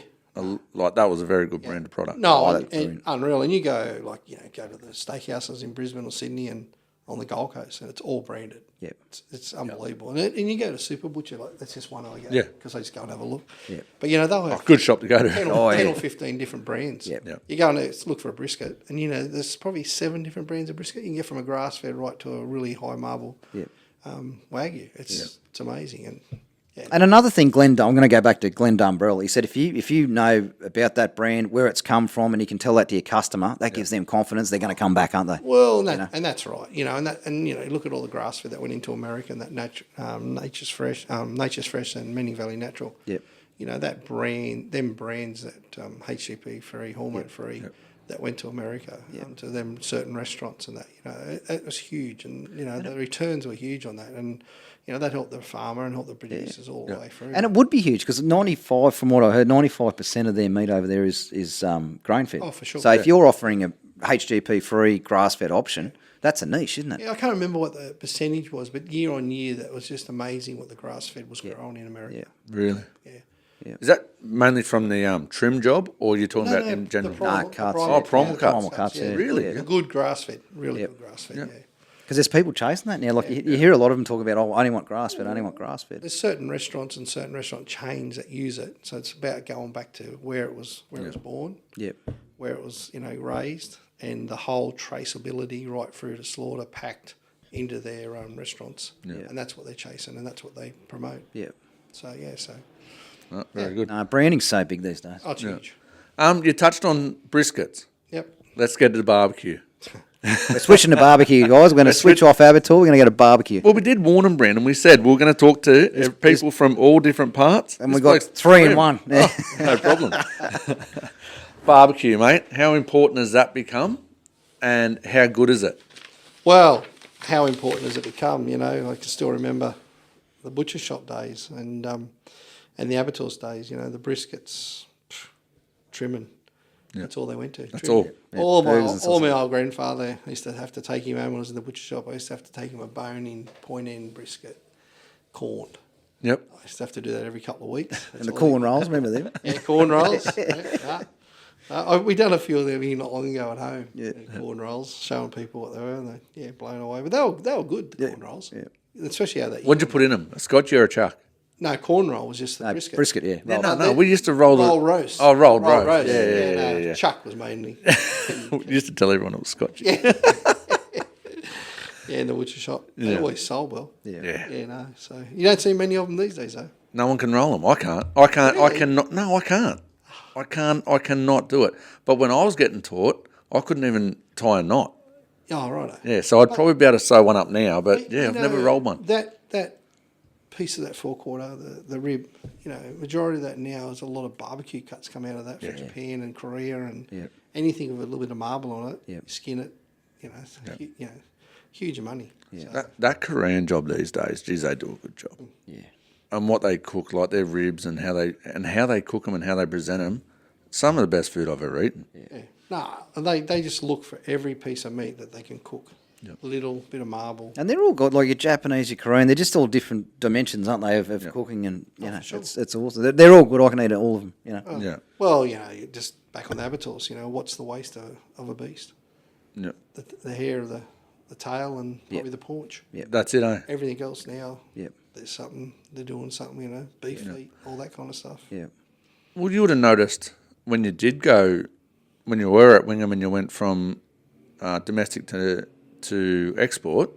Like that was a very good branded product. No, that's and brilliant. unreal. And you go, like, you know, go to the steakhouses in Brisbane or Sydney and on the Gold Coast, and it's all branded. Yep. It's unbelievable. And you go to Super Butcher, like, that's just one I go, Yeah. because I just go and have a look. Yep. But, you know, they'll have Good shop to go to. 10 Oh, or, 10 yeah. or 15 different brands. Yep. Yep. You go and look for a brisket, and, you know, there's probably 7 different brands of brisket. You can get from a grass-fed right to a really high marble Yep. Wagyu. It's amazing. And, yeah. And another thing, I'm going to go back to Glenn Dumbrell. He said if you know about that brand, where it's come from, and you can tell that to your customer, that gives them confidence. They're going to come back, aren't they? Well, and that's right, you know, and you know, look at all the grass fed that went into America, and that Nature's Fresh and Meaning Valley Natural. Yep. You know, that brand, them brands that HCP free, hormone free, that went to America, to them certain restaurants and that. You know, it was huge, and you know the returns were huge on that, and you know that helped the farmer and helped the producers all the way through. And it would be huge because 95, from what I heard, 95% of their meat over there is grain fed. Oh, for sure. So if you're offering a HGP free grass fed option, that's a niche, isn't it? Yeah, I can't remember what the percentage was, but year on year, that was just amazing what the grass fed was growing in America. Yeah. Really? Yeah. Is that mainly from the trim job, or you're talking about in general? cuts. Oh, primal cuts. Primal cuts, yeah. Really? A good grass fed, really good grass fed, yeah. Because there's people chasing that now. Like you hear a lot of them talk about, I only want grass fed, I only want grass fed. There's certain restaurants and certain restaurant chains that use it, so it's about going back to where it was born, Yep. where it was raised, and the whole traceability right through to slaughter packed into their restaurants, and that's what they're chasing, and that's what they promote. Yep. So Oh, very good. Branding's so big these days. it's huge. You touched on briskets. Yep. Let's get to the barbecue. We're switching to barbecue, guys. We're going to switch off Abattoir. We're going to go to barbecue. Well, we did warn them, Brandon. We said we're going to talk to people from all different parts. And we got 3 in 1. Yeah. No problem. Barbecue, mate. How important has that become, and how good is it? Well, how important has it become? You know, I can still remember the butcher shop days and the abattoirs days. You know, the briskets, trimming. That's all they went to. That's trimming. all. All my old grandfather used to have to take him home when I was in the butcher shop. I used to have to take him a bone-in, point-end brisket, corned. Yep. I used to have to do that every couple of weeks. And the corn rolls, remember them? Yeah, corn rolls. We done a few of them here not long ago at home. Yeah. Corn rolls, showing people what they were, and they blown away. But they were good, the corn rolls. Yeah. Especially how they. What'd you put in them? A Scotch or a chuck? No, corn roll was just the No, brisket. brisket, yeah. Yeah, rolled. no. We used to roll roast. Oh, rolled roast. Yeah, Yeah. Chuck was mainly. We used to tell everyone it was Scotch. Yeah, in the butcher shop. They Yeah. always sold well. Yeah. Yeah, no. So you don't see many of them these days, though. No one can roll them. I can't. I Really? cannot. No, I can't. I cannot do it. But when I was getting taught, I couldn't even tie a knot. Oh, right. Yeah, so I'd probably be able to sew one up now, but You I've know, never rolled one. That piece of that forequarter, the rib, you know, majority of that now is a lot of barbecue cuts come out of that from Japan and Korea and anything with a little bit of marble on it, Yep. skin it, you know, huge money. Yeah. So, That Korean job these days, geez, they do a good job. Yeah. And what they cook, like their ribs and how they cook them and how they present them, some of the best food I've ever eaten. yeah. No, they just look for every piece of meat that they can cook. A little bit of marble. And they're all got, like your Japanese, your Korean, they're just all different dimensions, aren't they, of cooking, and, you know, sure. it's awesome. They're all good. I can eat all of them, you know. Oh. Yeah. Well, you know, just back on the abattoirs, you know, what's the waste of a beast? Yeah. The hair of the tail and probably the paunch. That's it, eh? Everything else now, Yep. they're doing something, you know, beef feet, all that kind of stuff. Yeah. Well, you would have noticed when you did go, when you were at Wingham and you went from domestic to export,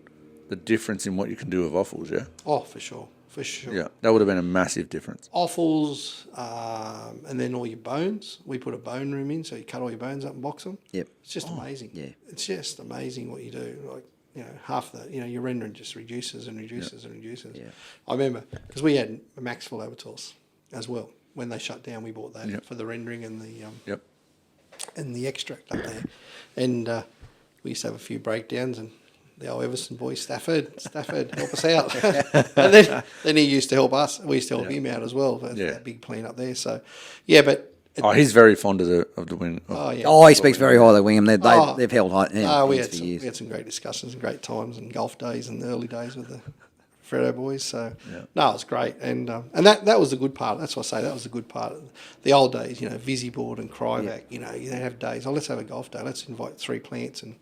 the difference in what you can do with offals, yeah? Oh, for sure. For sure. Yeah, that would have been a massive difference. Offals, and then all your bones. We put a bone room in, so you cut all your bones up and box them. Yep. It's just amazing. yeah. It's just amazing what you do. Like, half the, your rendering just reduces and reduces and reduces. Yeah. I remember, because we had Maxwell Abattoirs as well. When they shut down, we bought that for the rendering and the extract up there. And we used to have a few breakdowns, and the old Everson boy, Stafford, help us out. And then he used to help us. We used to help him out as well. That big plant up there. So, but... he's very fond of the wing. He speaks very highly of Wingham. They've held high we for years. We had some great discussions and great times and golf days in the early days with the Freddo boys. So, it was great. And that was the good part. That's what I say. That was the good part. The old days, Visiboard and Cryovac, you'd have days. Let's have a golf day. Let's invite 3 plants and...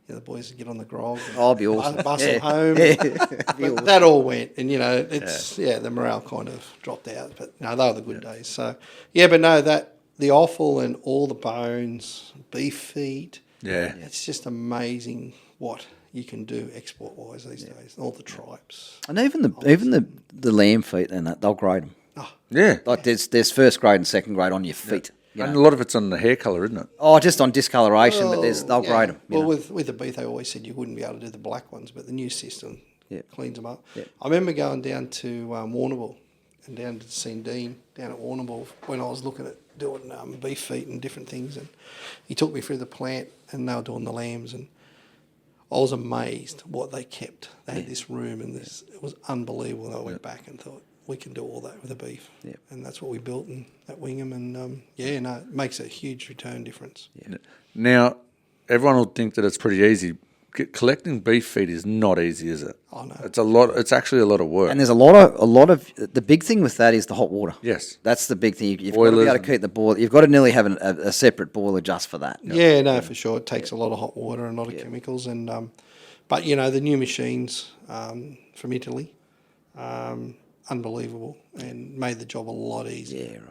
the boys would get on the grog. It'd be awesome. Bustle home. But that all went, and it's the morale kind of dropped out. But no, they were the good days. So but no, that the offal and all the bones, beef feet. Yeah, it's just amazing what you can do export wise these days. All the tripes, and even the lamb feet and that, they'll grade them. Yeah, like there's first grade and second grade on your feet. And a lot of it's on the hair colour, isn't it? Oh, just on discoloration, but they'll grade them. Well, with the beef, they always said you wouldn't be able to do the black ones, but the new system cleans them up. Yeah. I remember going down to Warrnambool and down to seeing Dean down at Warrnambool when I was looking at doing beef feet and different things, and he took me through the plant, and they were doing the lambs, and I was amazed what they kept. They had this room, and it was unbelievable. And I went back and thought, we can do all that with the beef. Yep. And that's what we built at Wingham. And, it makes a huge return difference. Yeah. Now, everyone will think that it's pretty easy. Collecting beef feed is not easy, is it? Oh, no. It's a lot. It's actually a lot of work. And there's a lot of the big thing with that is the hot water. Yes. That's the big thing. You've got to be able to keep the boil. You've got to nearly have a separate boiler just for that. For sure. It takes a lot of hot water and a lot of chemicals. And but, the new machines from Italy, unbelievable, and made the job a lot easier.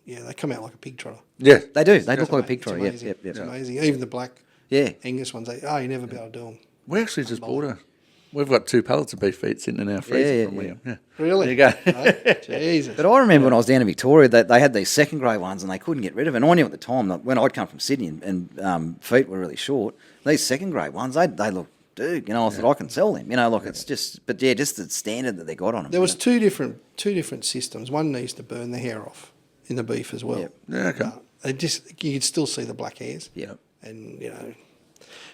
Yeah, right. They come out like a pig trotter. Yeah, they do. They look like a pig trotter. It's amazing. Even the black Angus ones, you never be able to do them. We actually just bought we've got 2 pallets of beef feet sitting in our freezer from William. Yeah. Really? There you go. Jesus. But I remember when I was down in Victoria, they had these second grade ones and they couldn't get rid of it. And I knew at the time that when I'd come from Sydney and feet were really short, these second grade ones, they look. Dude, I thought I can sell them. It's just, but just the standard that they got on them. There was two different systems. One needs to burn the hair off in the beef as well. Yep. Yeah, okay. You could still see the black hairs. Yeah. And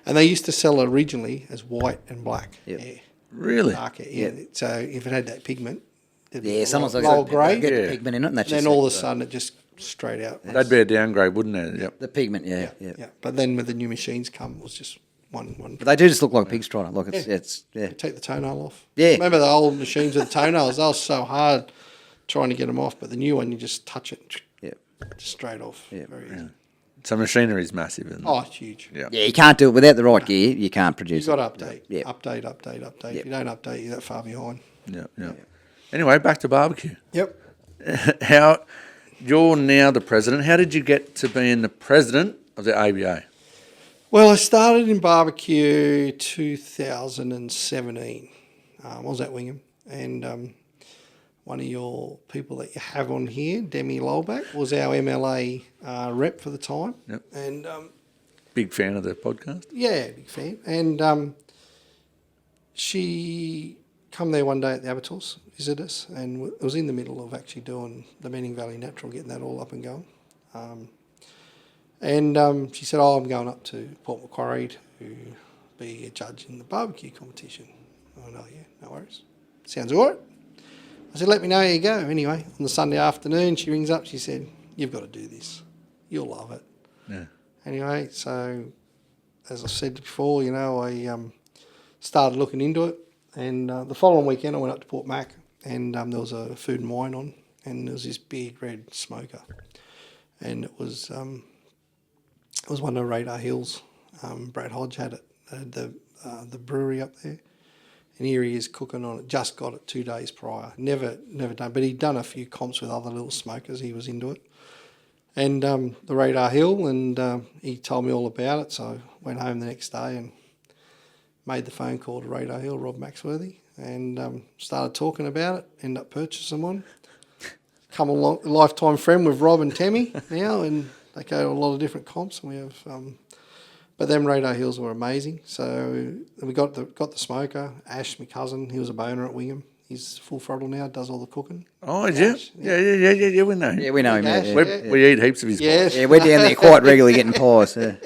and they used to sell it originally as white and black hair. Really? Dark hair. Yeah. Yep. So if it had that pigment, sometimes they lower grade. get the pigment in it, and that's then all of a sudden it just straight out. That'd be a downgrade, wouldn't it? Yep. The pigment, yeah. But then with the new machines come, it was just one. But they do just look like a pig's trotter. Like it's Take the toenail off. Yeah. Remember the old machines with the toenails? They were so hard trying to get them off, but the new one you just touch it. Just straight off. Yeah. Very easy. So machinery is massive, isn't it? Oh, it's huge. Yeah. Yeah, you can't do it without the right gear. You can't produce. You've got to update. Yeah. Update. If you don't update, you're that far behind. Yeah. Anyway, back to barbecue. Yep. How you're now the president. How did you get to being the president of the ABA? Well, I started in barbecue 2017. I was at Wingham, and one of your people that you have on here, Demi Lolback, was our MLA rep for the time. Yep. And Big fan of the podcast. yeah, big fan. And she come there one day at the Abattoirs, visit us, and it was in the middle of actually doing the Manning Valley Natural, getting that all up and going. And she said, I'm going up to Port Macquarie to be a judge in the barbecue competition. I went, no worries. Sounds all right. I said, let me know how you go. Anyway, on the Sunday afternoon, she rings up. She said, you've got to do this. You'll love it. Yeah. Anyway, so as I said before, I started looking into it. And the following weekend, I went up to Port Mac, and there was a food and wine on, and there was this big red smoker. And it was one of the Radar Hills. Brad Hodge had it, the brewery up there. And here he is cooking on it. Just got it 2 days prior. Never done. But he'd done a few comps with other little smokers. He was into it. And the Radar Hill, and he told me all about it. So I went home the next day and made the phone call to Radar Hill, Rob Maxworthy, and started talking about it. Ended up purchasing one. Come along, lifetime friend with Rob and Tammy now, and they go to a lot of different comps. And we have, but them Radar Hills were amazing. So we got the smoker. Ash, my cousin, he was a boner at Wingham. He's full throttle now, does all the cooking. Oh, is it? Yeah, we know. Yeah, we know him. Ash, Yeah. We eat heaps of his pies. Yeah, we're down there quite regularly getting pies. Yeah.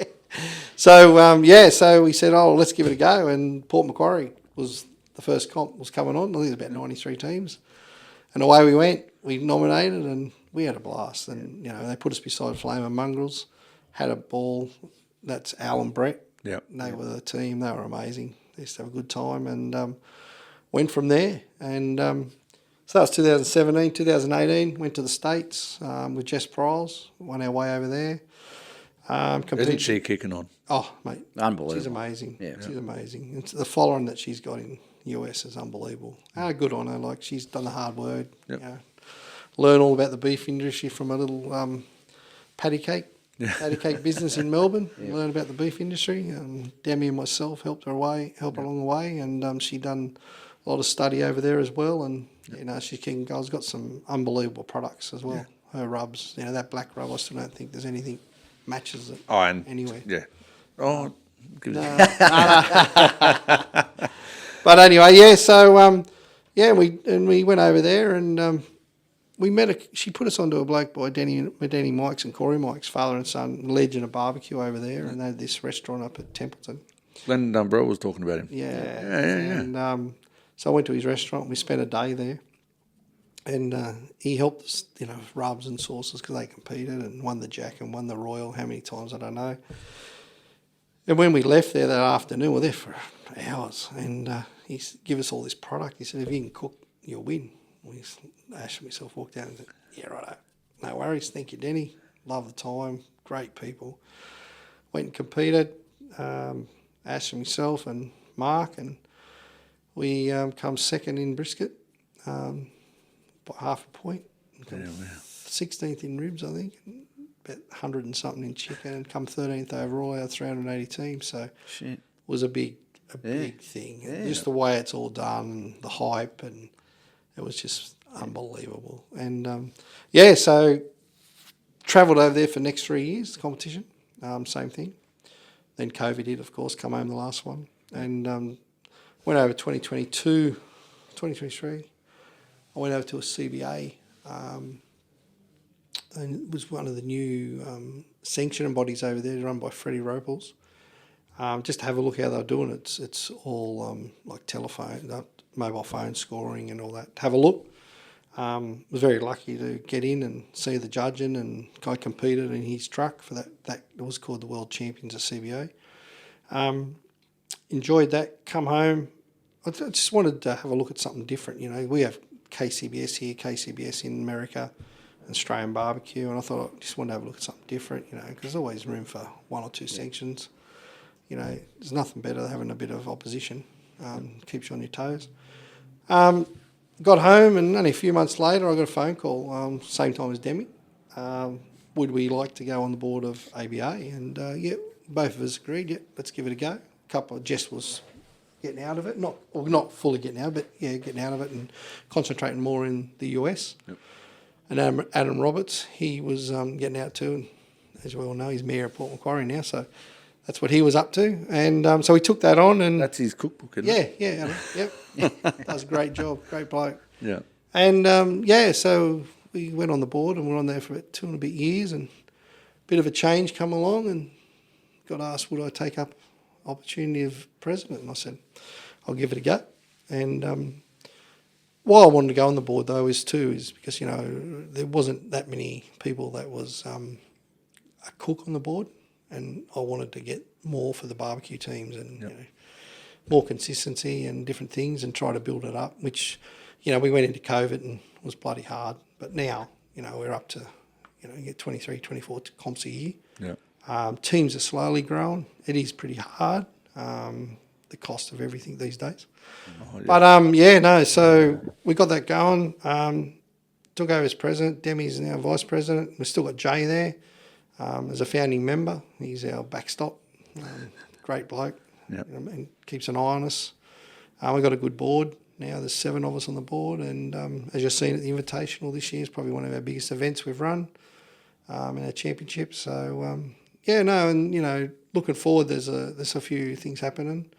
So, so we said, oh, let's give it a go. And Port Macquarie was the first comp was coming on. I think it was about 93 teams. And away we went. We nominated and we had a blast. And, they put us beside Flame and Mongrels, had a ball. That's Al and Brett. Yep. They were the team. They were amazing. They used to have a good time and went from there. And so that was 2017, 2018. Went to the States with Jess Pryles. Won our way over there. Isn't she kicking on? Oh, mate. Unbelievable. She's amazing. Yeah. She's amazing. It's the following that she's got in US is unbelievable. Good on her. Like, she's done the hard work. Yep. Learn all about the beef industry from a little patty cake business in Melbourne. Yep. Learn about the beef industry. Demi and myself helped her along the way, and she done a lot of study over there as well. And she's got some unbelievable products as well. Yeah. Her rubs, that black rub. I still don't think there's anything matches it anywhere. Yeah. Oh, give it. But anyway, yeah. So we went over there and we met. She put us onto a bloke by Danny Mikes and Corey Mikes, father and son, legend of barbecue over there, and they had this restaurant up at Templeton. Glenn Dumbrell was talking about him. Yeah. And so I went to his restaurant. We spent a day there, and he helped us, with rubs and sauces because they competed and won the Jack and won the Royal. How many times I don't know. And when we left there that afternoon, we were there for hours, and he gave us all this product. He said, if you can cook, you'll win. Ash and myself walked out and said, yeah, righto. No worries. Thank you, Denny. Love the time. Great people. Went and competed, Ash and myself and Mark, and we come second in brisket by half a point. 16th in ribs, I think. About 100 and something in chicken, and come 13th overall out of 380 teams. So it was a big thing. Yeah. Just the way it's all done and the hype, and it was just unbelievable. And so travelled over there for the next 3 years, competition, same thing. Then COVID hit, of course, come home the last one. And went over 2023. I went over to a CBA, and it was one of the new sanctioning bodies over there run by Freddie Ropels. Just to have a look how they're doing it. It's all like telephone, mobile phone scoring and all that. Have a look. Was very lucky to get in and see the judging, and guy competed in his truck for that. That was called the World Champions of CBA. Enjoyed that. Come home. I just wanted to have a look at something different. We have KCBS here, KCBS in America, Australian barbecue, and I thought I just wanted to have a look at something different. Because there's always room for one or two sanctions. There's nothing better than having a bit of opposition. Keeps you on your toes. Got home, and only a few months later, I got a phone call, same time as Demi. Would we like to go on the board of ABA? And both of us agreed. Let's give it a go. Jess was getting out of it, not fully getting out, but getting out of it and concentrating more in the US. Yep. And Adam Roberts, he was getting out too, and as we all know, he's mayor of Port Macquarie now, so that's what he was up to. And so we took that on. And that's his cookbook, isn't it? Yeah, yep. Does a great job, great bloke. Yeah. And so we went on the board, and we're on there for about 2 and a bit years, and a bit of a change come along, and got asked would I take up opportunity of president, and I said I'll give it a go. And why I wanted to go on the board though is because there wasn't that many people that was a cook on the board, and I wanted to get more for the barbecue teams and more consistency and different things, and try to build it up, which we went into COVID and it was bloody hard, but now we're up to you get 23 24 comps a year. Teams are slowly growing. It is pretty hard, the cost of everything these days. But so we got that going. Took over as president. Demi's now vice president. We've still got Jay there as a founding member. He's our backstop. Great bloke. Yep. And keeps an eye on us. We've got a good board now. There's 7 of us on the board, and as you've seen at the Invitational this year, it's probably one of our biggest events we've run in our championship. So and looking forward, there's a few things happening.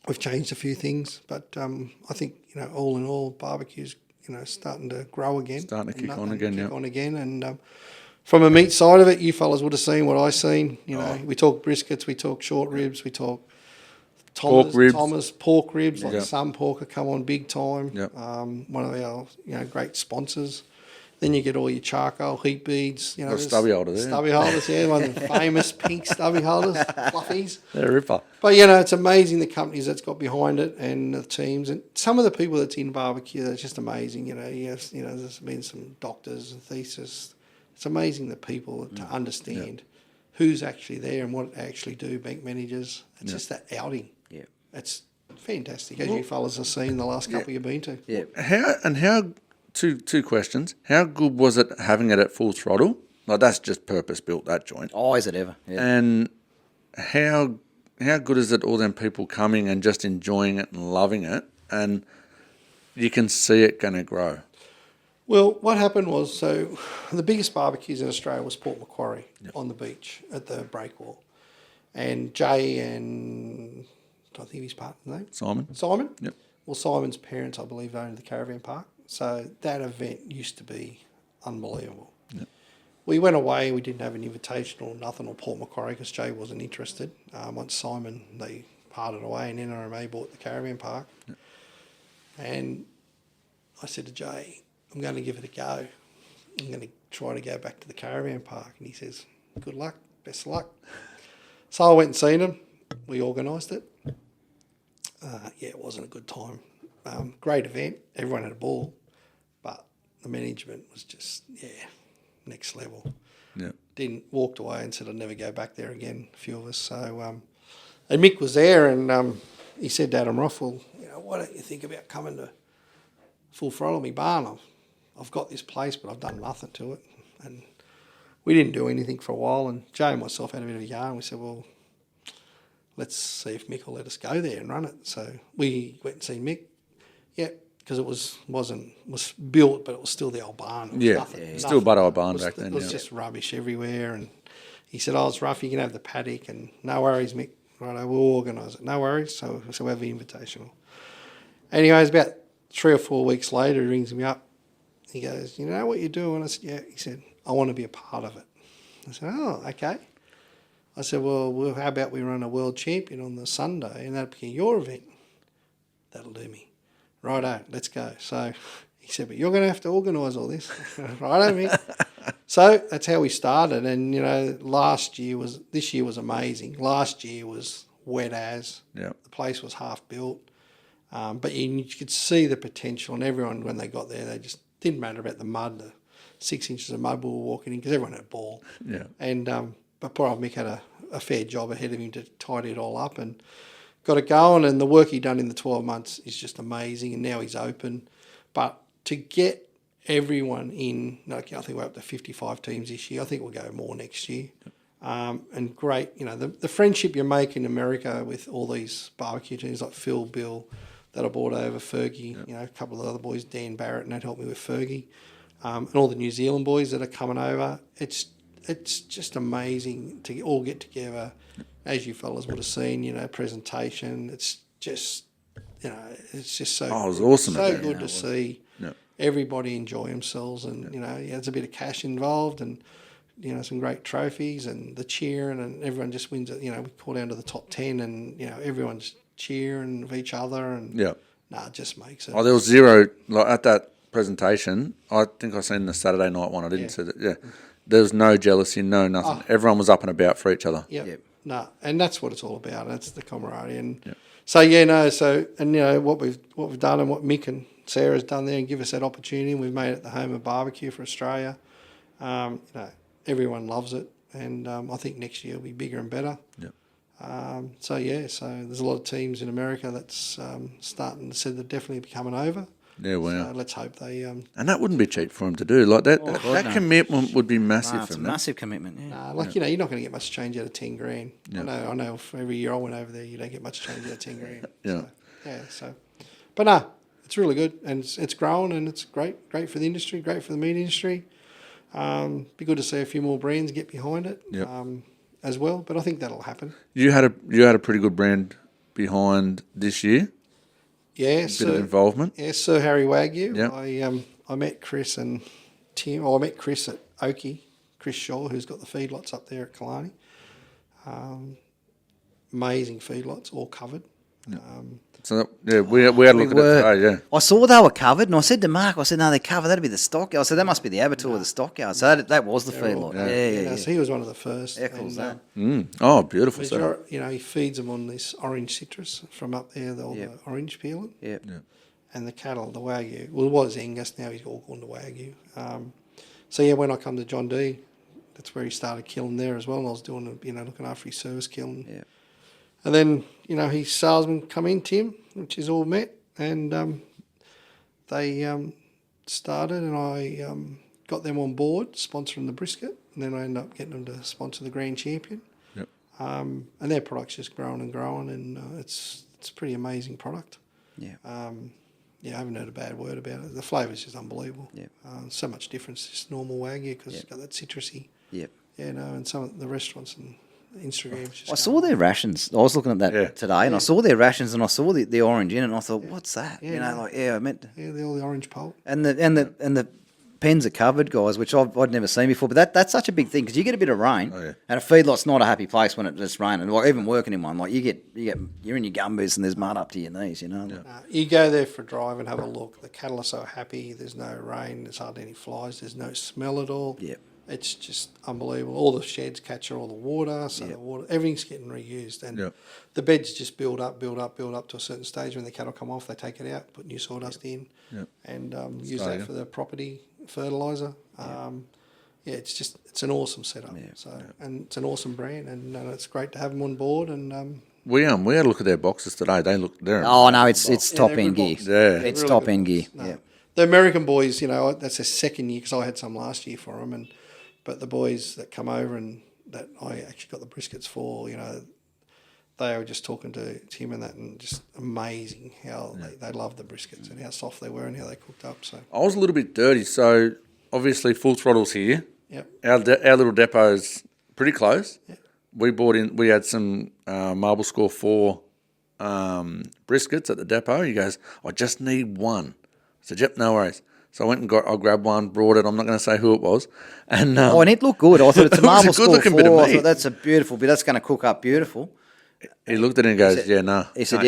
We've changed a few things, but I think all in all, barbecue's starting to grow again, Starting to kick on again. And from a meat side of it, you fellas would have seen what I seen. We talk briskets, we talk short ribs, we talk Thomas pork ribs, like Sun Pork have come on big time. Yep. One of our great sponsors. Then you get all your charcoal heat beads. Stubby holder there. Stubby holders, one of the famous pink stubby holders, fluffies. They're a ripper. But it's amazing the companies that's got behind it and the teams and some of the people that's in barbecue. That's just amazing. There's been some doctors and thesis. It's amazing the people to understand who's actually there and what they actually do. Bank managers. It's just that outing. Yeah, it's fantastic, as you fellas have seen the last couple you've been to. Yeah. How? Two questions. How good was it having it at full throttle? Like, that's just purpose built, that joint. Oh, is it ever? Yeah. And how good is it all them people coming and just enjoying it and loving it, and you can see it going to grow? Well, what happened was, so the biggest barbecues in Australia was Port Macquarie on the beach at the breakwall. And Jay and, I think his partner's name? Simon? Yep. Well, Simon's parents, I believe, owned the caravan park. So that event used to be unbelievable. Yep. We went away, we didn't have an invitational, nothing on Port Macquarie because Jay wasn't interested. Once Simon, they parted away and NRMA bought the caravan park. Yep. And I said to Jay, I'm going to give it a go. I'm going to try to go back to the caravan park. And he says, good luck, best of luck. So I went and seen him. We organised it. It wasn't a good time. Great event. Everyone had a ball. But the management was just, next level. Yeah. Walked away and said I'd never go back there again, a few of us. So, and Mick was there and he said to Adam Rothwell, why don't you think about coming to Full Throttle me barn? I've got this place, but I've done nothing to it. And we didn't do anything for a while. And Joe and myself had a bit of a yarn. We said, well, let's see if Mick will let us go there and run it. So we went and seen Mick. Yeah, because it was built, but it was still the old barn. Still but old barn back then. It was just rubbish everywhere. And he said, oh, it's rough. You can have the paddock. And no worries, Mick. Right, we'll organise it. No worries. So we have the invitational. Anyways, about 3 or 4 weeks later, he rings me up. He goes, you know what you're doing? I said, yeah. He said, I want to be a part of it. I said, oh, okay. I said, well, how about we run a world champion on the Sunday and that'll be your event? That'll do me. Righto, let's go. So he said, but you're going to have to organise all this. Righto, Mick. So that's how we started. And, this year was amazing. Last year was wet as. Yeah. The place was half built. But you could see the potential, and everyone, when they got there, they just didn't matter about the mud, the 6 inches of mud we were walking in, because everyone had a ball. Yeah. And but poor old Mick had a fair job ahead of him to tidy it all up and got it going. And the work he done in the 12 months is just amazing. And now he's open. But to get everyone in, I think we're up to 55 teams this year. I think we'll go more next year. And great, the friendship you make in America with all these barbecue teams like Phil, Bill, that I brought over, Fergie, a couple of other boys, Dan Barrett, and that helped me with Fergie, and all the New Zealand boys that are coming over. It's just amazing to all get together, as you fellas would have seen, presentation. It's just, it's just so. Oh, it was awesome. So good to see everybody enjoy themselves, and there's a bit of cash involved, and some great trophies, and the cheering, and everyone just wins it. We call down to the top 10, and everyone's cheering of each other, and it just makes it. Oh, there was zero at that presentation. I think I seen the Saturday night one. I didn't see it. Yeah, there was no jealousy, no nothing. Everyone was up and about for each other. Yep. No, and that's what it's all about. That's the camaraderie, and what we've done, and what Mick and Sarah's done there, and give us that opportunity. And we've made it the home of barbecue for Australia. Everyone loves it, and I think next year will be bigger and better. Yep. So there's a lot of teams in America that's starting to say they're definitely coming over. Yeah, wow. So let's hope they. And that wouldn't be cheap for him to do. Like that, God, that no. commitment would be massive It's for a him. massive commitment. Yeah. You're not going to get much change out of 10 grand. I know. For every year I went over there, you don't get much change out of 10 grand. Yeah. But no, it's really good, and it's growing, and it's great for the industry, great for the meat industry. Be good to see a few more brands get behind it. Yep. As well, but I think that'll happen. You had a pretty good brand behind this year. Yeah, Bit of involvement. Yeah, Sir Harry Wagyu. Yep. I met Chris and Tim. I met Chris at Oakey, Chris Shaw, who's got the feedlots up there at Killarney. Amazing feedlots, all covered. So we had a look at it today. Yeah. I saw they were covered, and I said to Mark, no, they're covered. That'd be the stockyard. I said that must be the abattoir, the stockyard. So that was the feedlot. Yeah. So he was one of the first. How cool is that? Oh, beautiful. So he feeds them on this orange citrus from up there, the orange peeling. Yep. And the cattle, the Wagyu. Well, it was Angus, now he's all gone to Wagyu. So when I come to John D, that's where he started killing there as well. And I was doing, looking after his service killing. Yeah. And then, his salesman come in, Tim, which is all met, and they started, and I got them on board, sponsoring the brisket, and then I ended up getting them to sponsor the Grand Champion. Yep. And their product's just growing, and it's a pretty amazing product. Yeah. I haven't heard a bad word about it. The flavour's just unbelievable. Yep. So much difference to just normal Wagyu because it's got that citrusy. Yep. And some of the restaurants and Instagram's just I saw their rations. I was looking at that today, and I saw their rations, and I saw the orange in it, and I thought, what's that? I meant. Yeah, they're all the orange pulp. And the pens are covered, guys, which I'd never seen before. But that's such a big thing because you get a bit of rain, and a feedlot's not a happy place when it's raining. Like even working in one, like you're in your gumboots and there's mud up to your knees, You go there for a drive and have a look. The cattle are so happy. There's no rain. There's hardly any flies. There's no smell at all. Yep. It's just unbelievable. All the sheds capture all the water, so the water, everything's getting reused, and the beds just build up to a certain stage. When the cattle come off, they take it out, put new sawdust in, and use that for the property fertilizer. It's an awesome setup. And it's an awesome brand, and it's great to have them on board. And we had a look at their boxes today. They're oh no, it's top end gear. Yeah, it's really top good end gear. boxes. No. Yeah. The American boys, that's their second year because I had some last year for them, but the boys that come over and that I actually got the briskets for, they were just talking to Tim and that, and just amazing how they loved the briskets and how soft they were and how they cooked up. So I was a little bit dirty, so obviously Full Throttle's here. Yep. Our little depot's pretty close. Yep. We had some Marble Score 4 briskets at the depot. He goes, I just need one. I said, yep, no worries. So I grabbed one, brought it. I'm not going to say who it was. And and it looked good. I thought it's a it was a Marble Score good-looking 4. bit of I meat. thought that's a beautiful bit. That's going to cook up beautiful. He looked at it and goes, no. He said,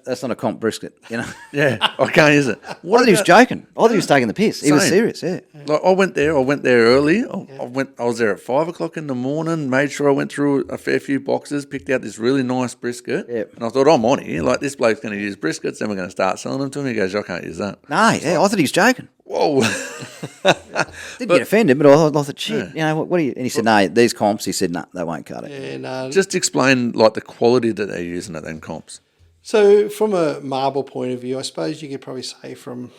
that's not a comp brisket, Yeah, I can't use it. I thought he was joking. I thought he was taking the piss. He was Same. serious, yeah. Like I went there early. I was there at 5 o'clock in the morning, made sure I went through a fair few boxes, picked out this really nice brisket. Yep. And I thought, I'm on here. Like, this bloke's going to use briskets, then we're going to start selling them to him. He goes, I can't use that. No, I thought he was joking. Whoa. Didn't get offended, but I thought, shit, what do you... And he said, no, these comps, he said, no, they won't cut it. and Just explain, like, the quality that they're using at them comps. so from a marble point of view, I suppose you could probably say from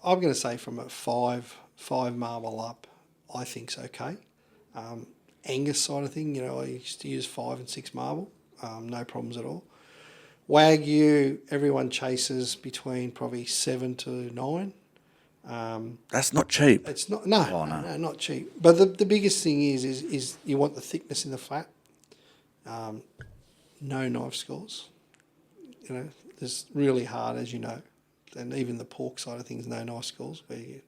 a five marble up, I think's okay. Angus side of thing, I used to use 5 and 6 marble, no problems at all. Wagyu, everyone chases between probably 7 to 9. That's not cheap. It's not no, not cheap. But the biggest thing is you want the thickness in the fat. No knife scores. It's really hard, as you know, and even the pork side of things, no knife scores, where you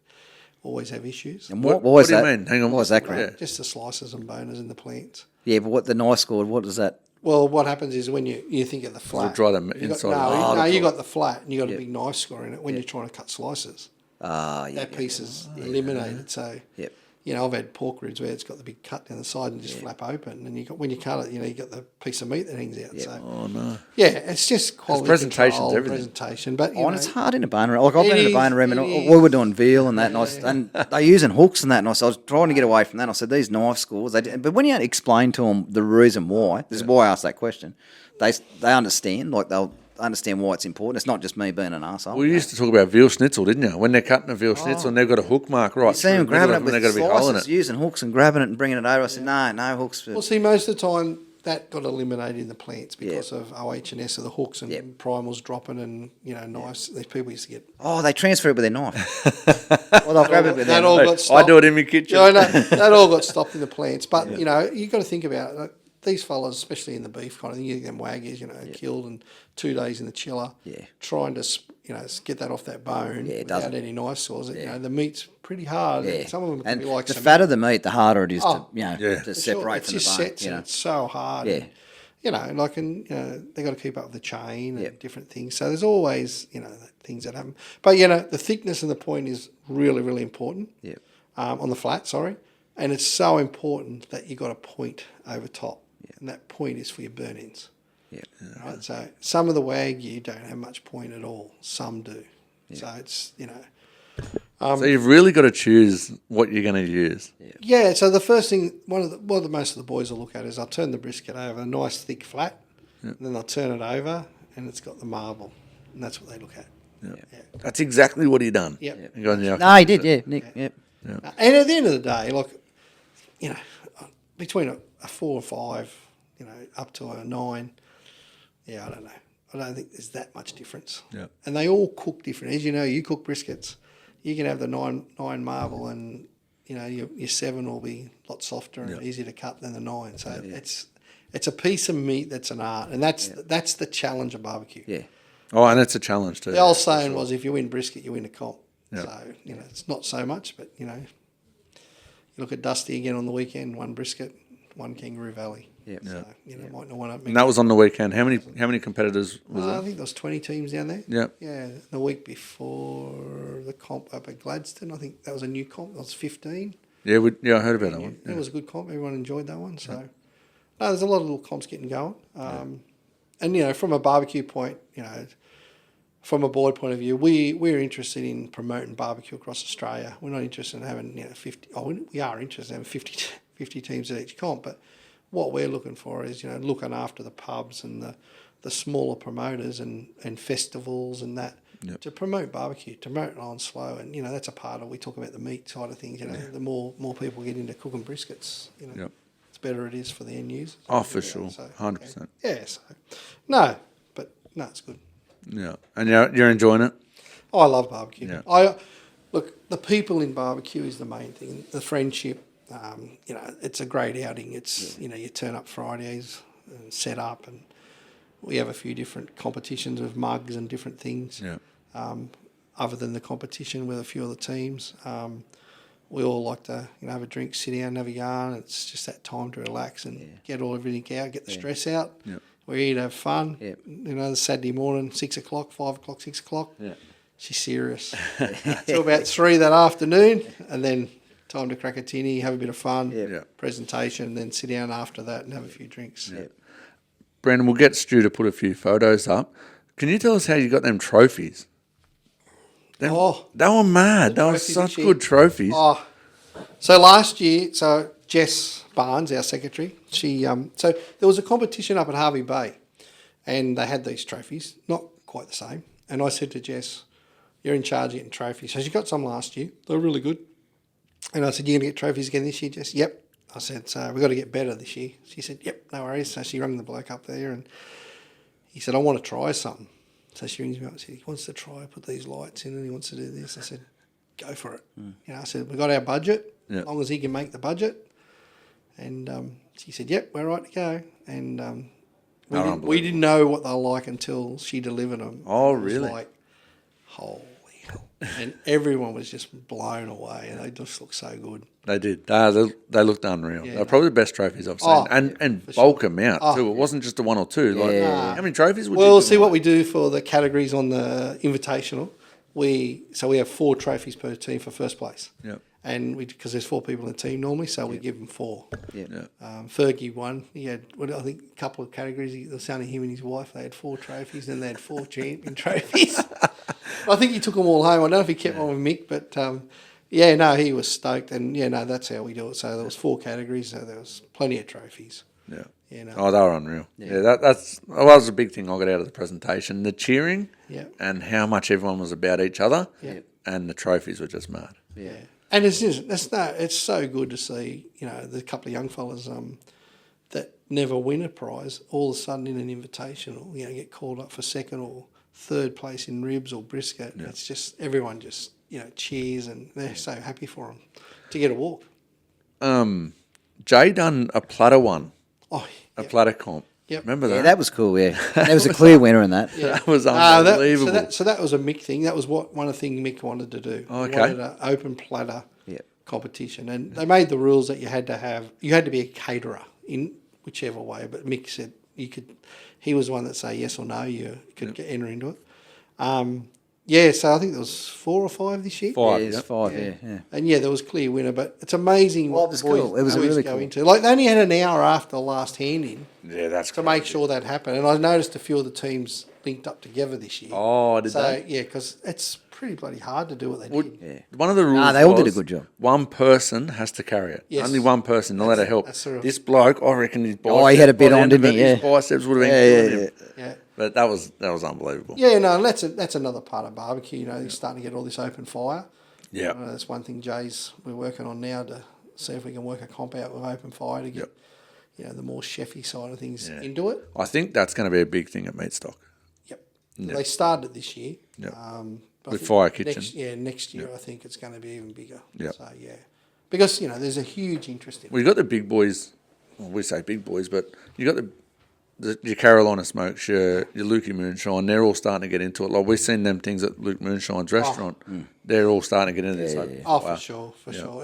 always have issues. And what was do that? you mean? Hang on. What was that, Grant? Yeah. Just the slices and boners in the plants. Yeah, but what the knife scored, what does that... Well, what happens is when you think of the flat, dry the you inside got, of you got the flat and you got a big knife score in it when you're trying to cut slices. Yeah. That piece is eliminated. So, Yep. I've had pork ribs where it's got the big cut down the side and just flap open, and when you cut it, you got the piece of meat that hangs out. So, Oh, no. yeah, it's just quality presentation's control, everything. presentation. But And it's hard in a bone room. Like, I've It been in a is, bone room, and it we were is. doing veal and that, and they're using hooks and that, and I was trying to get away from that. And I said, these knife scores, but when you explain to them the reason why, this is why I asked that question, they understand, like understand why it's important. It's not just me being an arsehole. Well, you used to talk about veal schnitzel, didn't you? When they're cutting a veal schnitzel and they've got a hook mark right You see through them the middle grabbing of it them, with they've got to be holding slices, it. using hooks and grabbing it and bringing it over. I said, no hooks. For, Well, see, most of the time that got eliminated in the plants because of OH&S of the hooks and primals dropping and, knives. These people used to get... oh, they transfer it with their knife. Well, they'll grab it with their That all knife. got stopped. I do it in my kitchen. Yeah, I know. That all got stopped in the plants. But, you got to think about it. Like, these fellas, especially in the beef kind of thing, you get them waggies, killed and 2 days in the chiller, trying to, get that off that bone without any knife saws. The meat's pretty hard. Yeah. Some of them can And be like the cement. fatter the meat, the harder it is to For separate it's from the just bone. sets and it's so hard. Yeah. And, they got to keep up with the chain and different things. So there's always, things that happen. But, the thickness and the point is really, really important. Yeah. On the flat, sorry. And it's so important that you got a point over top. And that point is for your burn-ins. Yeah. Right? So some of the Wagyu don't have much point at all. Some do. Yeah. So it's, So you've really got to choose what you're going to use. Yeah, so the first thing, what the most of the boys will look at is I'll turn the brisket over, a nice thick flat, and then I'll turn it over, and it's got the marble, and that's what they look at. Yeah. That's exactly what he done. Yep. He goes, yeah, No, he did, yeah, Nick. Yep. And at the end of the day, between a 4 or 5, up to a 9, I don't know. I don't think there's that much difference. Yeah. And they all cook different. As you know, you cook briskets, you can have the 9 marble and, your 7 will be a lot softer and easier to cut than the 9. So it's a piece of meat that's an art, and that's the challenge of barbecue. Yeah. Oh, and it's a challenge too. The old saying was, if you win brisket, you win a comp. Yeah. So, it's not so much, but, you look at Dusty again on the weekend, 1 brisket, 1 Kangaroo Valley. Yeah. So, might not want to... And that was on the weekend. How many competitors was I there? think there was 20 teams down there. Yeah. Yeah. The week before the comp up at Gladstone, I think that was a new comp. That was 15. Yeah, I heard about that one. It was a good comp. Everyone enjoyed that one. So, no, there's a lot of little comps getting going. And, from a barbecue point, from a board point of view, we're interested in promoting barbecue across Australia. We're not interested in having 50. Oh, we are interested in having 50 teams at each comp, but what we're looking for is looking after the pubs and the smaller promoters and festivals and that to promote barbecue, to promote it on slow, and that's a part of. We talk about the meat side of things. The more people get into cooking briskets, it's better it is for the end users. Oh, for sure, 100%. Yeah. So no, it's good. Yeah, and you're enjoying it. Oh, I love barbecue. Yeah. Look, the people in barbecue is the main thing. The friendship. It's a great outing. It's you turn up Fridays and set up, and we have a few different competitions with mugs and different things. Yeah. Other than the competition with a few of the teams, we all like to have a drink, sit down, have a yarn. It's just that time to relax and get everything out, get the stress out. Yeah. We're here to have fun. Yep. The Saturday morning, 6 o'clock, 5 o'clock, 6 o'clock. Yeah. She's serious. Till about 3 that afternoon, and then time to crack a tinny, have a bit of fun, presentation, and then sit down after that and have a few drinks. Yeah. Brandon, we'll get Stu to put a few photos up. Can you tell us how you got them trophies? They were mad. They were such good trophies. Oh, so last year, Jess Barnes, our secretary, she so there was a competition up at Harvey Bay, and they had these trophies, not quite the same. And I said to Jess, "You're in charge of getting trophies." So she got some last year. They were really good. And I said, "You're going to get trophies again this year, Jess?" "Yep." I said, "So we've got to get better this year." She said, "Yep, no worries." So she rang the bloke up there, and he said, "I want to try something." So she rings me up and said, "He wants to try, put these lights in, and he wants to do this." I said, "Go for it." I said, "We've got our budget, as long as he can make the budget." And she said, "Yep, we're right to go." And we didn't know what they were like until she delivered them. Oh, it was really? like, holy hell. And everyone was just blown away, and they just looked so good. They did. They looked unreal. They're probably the best trophies I've seen. And bulk them out too. It wasn't just a 1 or 2. Like, how many trophies would you Well, do? see what we do for the categories on the Invitational. We have 4 trophies per team for first place. Yep. And because there's 4 people in the team normally, so we give them 4. Yeah. Fergie won. He had, I think, a couple of categories. It was only him and his wife. They had 4 trophies, and they had 4 champion trophies. I think he took them all home. I don't know if he kept one with Mick, but he was stoked. And that's how we do it. So there was 4 categories. So there was plenty of trophies. Yeah. You know. Oh, they were unreal. Yeah, that was a big thing I got out of the presentation. The cheering and how much everyone was about each other and the trophies were just mad. Yeah. And it's so good to see, you know, the couple of young fellas that never win a prize, all of a sudden in an invitational, you know, get called up for second or third place in ribs or brisket. Yeah. It's just, everyone just, you know, cheers and they're so happy for them to get a walk. Jay done a platter one. Oh, a platter comp. Yep. Remember that? Yeah, that was cool, yeah. There was a clear winner in that. Yeah. That was unbelievable. So that was a Mick thing. That was one of the things Mick wanted to do. Oh, okay. He wanted an open platter competition. And they made the rules that you had to be a caterer in whichever way. But Mick said he was the one that say yes or no, you could enter into it. Yeah, so I think there was 4 or 5 this year. 5, yeah, 5, yeah. And there was clear winner, but it's amazing what was the boys, cool. It was really cool. into. Like, they only had an hour after the last hand in that's to make sure that happened. And I noticed a few of the teams linked up together this year. Oh, did they? Yeah, because it's pretty bloody hard to do what they did. Yeah. One of the rules they all did a good job. One person has to carry it. Yes. Only one person, not let it help. Sort of, this bloke, I reckon his biceps... Oh, he had a bit on, didn't he? His biceps would have been killing him. Yeah. But that was unbelievable. Yeah, no, and that's another part of barbecue. You know, you're starting to get all this open fire. Yeah. That's one thing we're working on now to see if we can work a comp out with open fire to get, the more chefy side of things into it. I think that's going to be a big thing at Meat Stock. Yep. They started this year. Yep. But with Fire Kitchen. Next year I think it's going to be even bigger. Yep. So, because, there's a huge interest in it. Well, you got the big boys, well, we say big boys, but you got your Carolina Smokes, your Lukey Moonshine, they're all starting to get into it. Like, we've seen them things at Luke Moonshine's restaurant. They're all starting to get into this. For sure.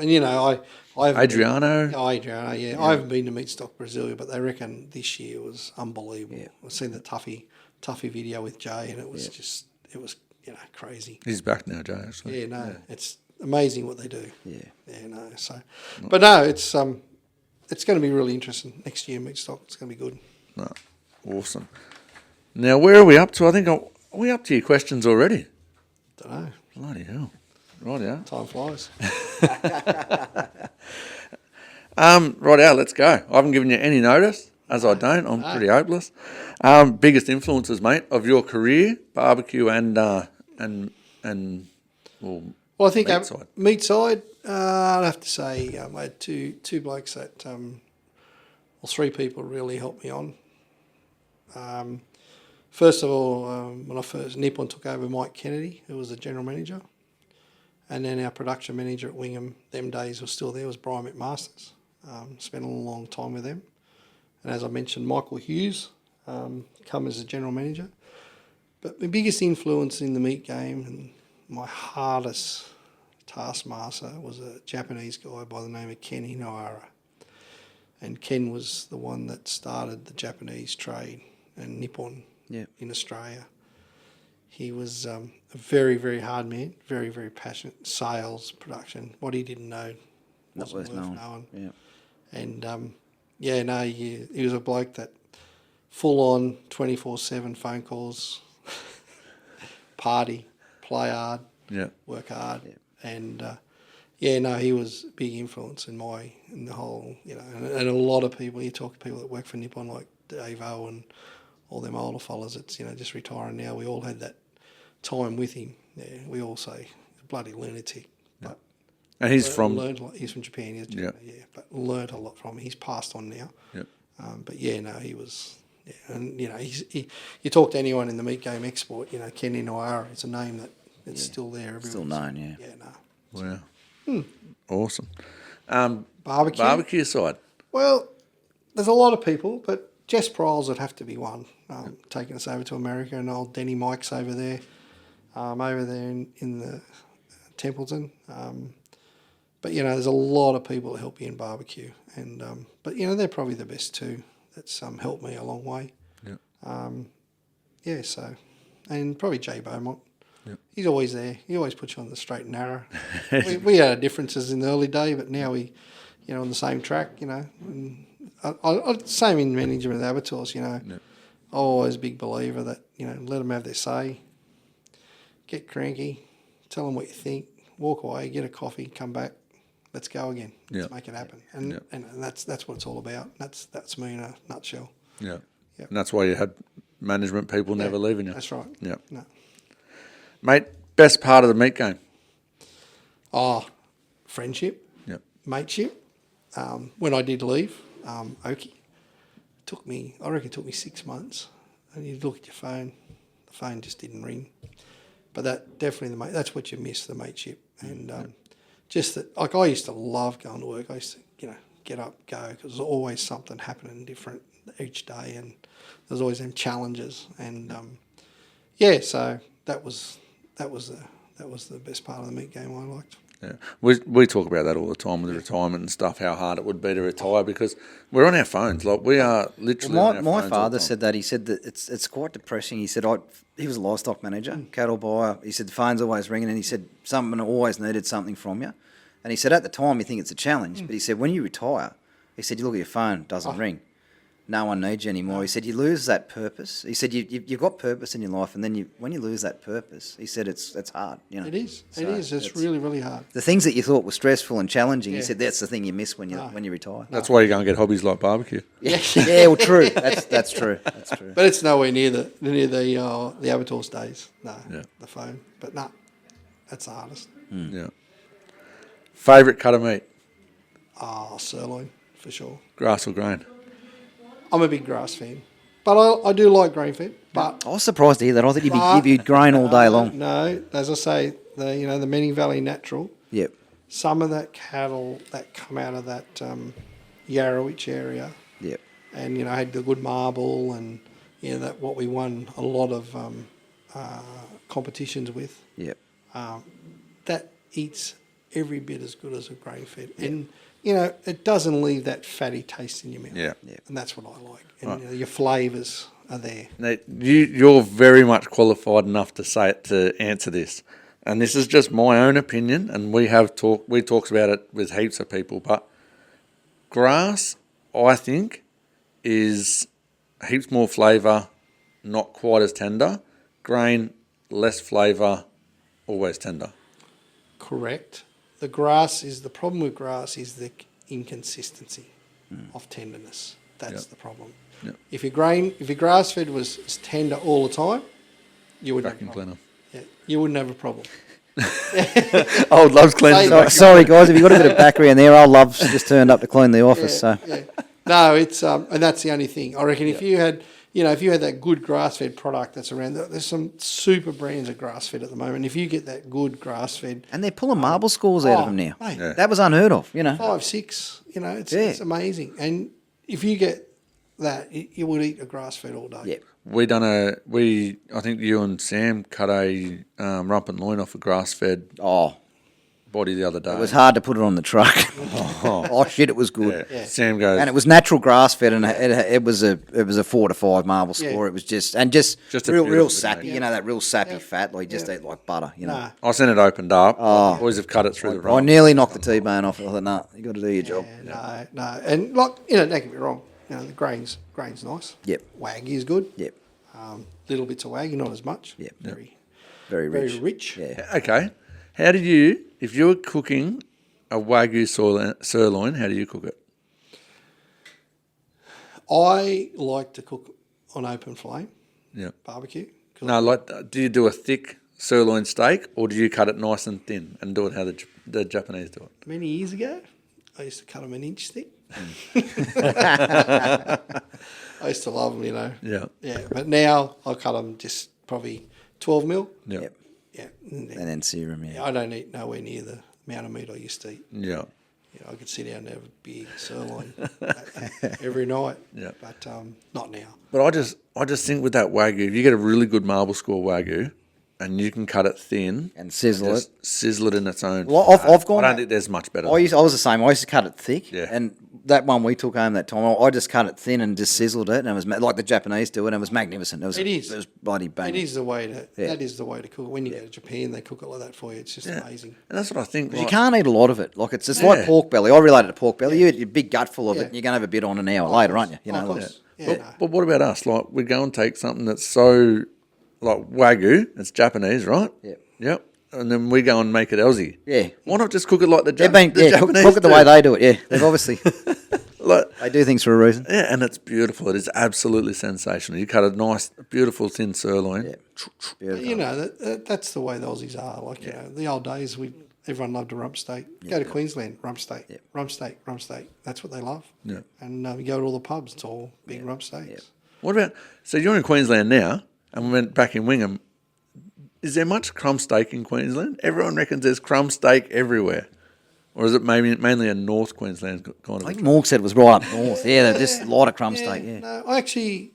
And, I haven't Adriano. Adriano, I haven't been to Meat Stock Brasilia, but they reckon this year was unbelievable. Yeah. I've seen the Tuffy video with Jay, and it was just, crazy. He's back now, Jay, actually. It's amazing what they do. So, No. But no, it's going to be really interesting next year, Meat Stock. It's going to be good. No. Awesome. Now, where are we up to? I think, are we up to your questions already? Don't know. Bloody hell. Right out. Time flies. Right out, let's go. I haven't given you any notice, as I don't. I'm pretty hopeless. Biggest influences, mate, of your career, barbecue and I think meat side. Meat side, I'd have to say I had two blokes that, 3 people really helped me on. First of all, when Nippon took over Mike Kennedy, who was the general manager, and then our production manager at Wingham, them days was still there, was Brian McMasters. Spent a long time with them. And as I mentioned, Michael Hughes come as the general manager. But my biggest influence in the meat game and my hardest taskmaster was a Japanese guy by the name of Ken Inohara. And Ken was the one that started the Japanese trade and Nippon in Australia. He was a very, very hard man, very, very passionate. Sales, production, what he didn't know wasn't worth knowing. Yeah. And, he was a bloke that full-on 24/7 phone calls, party, play hard, work hard. Yeah. And, he was a big influence in the whole, and a lot of people, you talk to people that work for Nippon like Dave O and all them older fellas that's, just retiring now, we all had that time with him. Yeah, we all say, bloody lunatic. But and he's from Japan, but learned a lot from him. He's passed on now. Yep. He was, and, you talk to anyone in the meat game export, Ken Inohara, it's a name that it's still there. Still known, Wow. Awesome. Barbecue side. Well, there's a lot of people, but Jess Pryles would have to be one. Taking us over to America, and old Denny Mike's over there in the Templeton. But there's a lot of people that help you in barbecue, and but they're probably the best two. That's helped me a long way. Yeah. So, and probably Jay Beaumont. Yep. He's always there. He always puts you on the straight and narrow. we had differences in the early day, but now we, on the same track, And same in management of abattoirs, I'm always a big believer that, let them have their say. Get cranky, tell them what you think, walk away, get a coffee, come back, let's go again. Let's Yeah. make it happen. And Yeah. and that's what it's all about. That's me in a nutshell. Yeah. Yep. And that's why you had management people never leaving you. That's right. Yeah. No. Mate, best part of the meat game. Oh, friendship, Yeah. mateship. When I did leave, Oki, I reckon it took me 6 months. And you look at your phone, the phone just didn't ring. But that definitely that's what you miss, the mateship. And just that, like I used to love going to work. I used to, get up, go, because there's always something happening different each day, and there's always them challenges. And so that was the best part of the meat game I liked. Yeah. We talk about that all the time with retirement and stuff, how hard it would be to retire because we're on our phones. Like we are literally on our My phones all father the time. said that. He said that it's quite depressing. He said he was a livestock manager, cattle buyer. He said the phone's always ringing, and he said someone always needed something from you. And he said at the time you think it's a challenge, but he said when you retire, he said you look at your phone, it doesn't ring. No one needs you anymore. He said you lose that purpose. He said you've got purpose in your life, and then when you lose that purpose, he said it's hard. It is. So It is. It's really, really hard. the things that you thought were stressful and challenging. He Yeah. said that's the thing you miss when you retire. That's why you go and get hobbies like barbecue. Yeah, well, true. That's true. That's true. But it's nowhere near the abattoir days. No, Yeah. the phone. But no, that's the hardest. Yeah. Favourite cut of meat? Sirloin for sure. Grass or grain? I'm a big grass fan, but I do like grain fed. But I was surprised to hear that. I thought you'd be grain all day long. No, as I say, the Manning Valley Natural. Yep. Some of that cattle that come out of that Yarrowitch area, Yep. and had the good marble, and that what we won a lot of competitions with. Yep. That eats every bit as good as a grain fed, and it doesn't leave that fatty taste in your mouth. Yeah. And that's what I like. And your flavours are there. Now, you're very much qualified enough to answer this, and this is just my own opinion. And we talked about it with heaps of people, but grass, I think, is heaps more flavour, not quite as tender. Grain, less flavour, always tender. Correct. The problem with grass is the inconsistency of tenderness. That's the problem. Yep. If your grass fed was tender all the time, you wouldn't Vacuum have a problem. cleaner. Yeah, you wouldn't have a problem. Oh, loves cleaning. Say- Sorry, guys, if you've got a bit of background there, our Love's just turned up to clean the office. So Yeah. No, it's and that's the only thing. I reckon if you had that good grass fed product that's around, there's some super brands of grass fed at the moment. If you get that good grass fed, and they're pulling marble scores out of them now. mate, Yeah. That was unheard of. 5, 6, it's amazing. And if you get that, you would eat a grass fed all day. Yeah. I think you and Sam cut a rump and loin off a grass fed Oh, body the other day. it was hard to put it on the truck. Oh shit, it was good. Yeah. Sam goes, And it was natural grass fed, and it was a 4 to 5 marble score. Yeah. It was just a real beautiful sappy. thing. That real sappy fat. Like just ate like butter. Nah. I sent it opened up. Boys have cut it through the I rump. nearly knocked the T-bone off. I thought, no, you got to do your job. Yeah, no. And don't get me wrong, the grain's nice. Yep. Wagyu is good. Yep. Little bits of Wagyu, not as much. Yep. Very, Very rich. very rich. Yeah. Okay. How do you, if you were cooking a Wagyu sirloin, how do you cook it? I like to cook on open flame, Yeah. barbecue. 'cause No, do you do a thick sirloin steak or do you cut it nice and thin and do it how the Japanese do it? many years ago, I used to cut them an inch thick. I used to love them, Yeah. Yeah, but now I cut them just probably 12 mil. Yeah. Yep. Yeah. And then serum. Yeah. I don't eat nowhere near the amount of meat I used to eat. Yeah. I could sit down and have a big sirloin every night. Yeah. But not now. But I just think with that Wagyu, if you get a really good marble score Wagyu and you can cut it thin And sizzle just sizzle it in its own. Well, fat, I've gone. I don't think there's much better. I was the same. I used to cut it thick. Yeah. And that one we took home that time, I just cut it thin and just sizzled it, and it was like the Japanese do it, and it was magnificent. It is. It was bloody banging. It is the way to. Yeah. That is the way to cook it. When you go to Japan, they cook it like that for you. It's just amazing. And that's what I think. You Like, can't eat a lot of it. Like it's Yeah. like pork belly. I relate it to pork belly. You eat your big gut full of it, Yeah. and you're gonna have a bit on an hour later, aren't you? You know. Of like- course. Yeah, but, no. but what about us? Like we go and take something that's so like Wagyu, it's Japanese, right? Yep. Yep. and then we go and make it Aussie. Yeah. Why not just cook it like the They've been Japanese cook it the do? way they do it. Yeah, they've obviously Like, they do things for a reason. yeah, and it's beautiful. It is absolutely sensational. You cut a nice, beautiful thin sirloin. Yeah. But, you know, that's the way the Aussies are. Like, you know, the old days, everyone loved a rump steak. Go to Queensland, rump steak, rump steak, rump steak. That's what they love. Yeah. And you go to all the pubs, it's all big rump steaks. Yeah. What about, so you're in Queensland now, and we went back in Wingham. Is there much crumb steak in Queensland? Everyone reckons there's crumb steak everywhere. Or is it maybe mainly a North Queensland kind of I think thing? Morg said it was right up north. Yeah, there's just a lot of crumb steak. Yeah. No, I actually,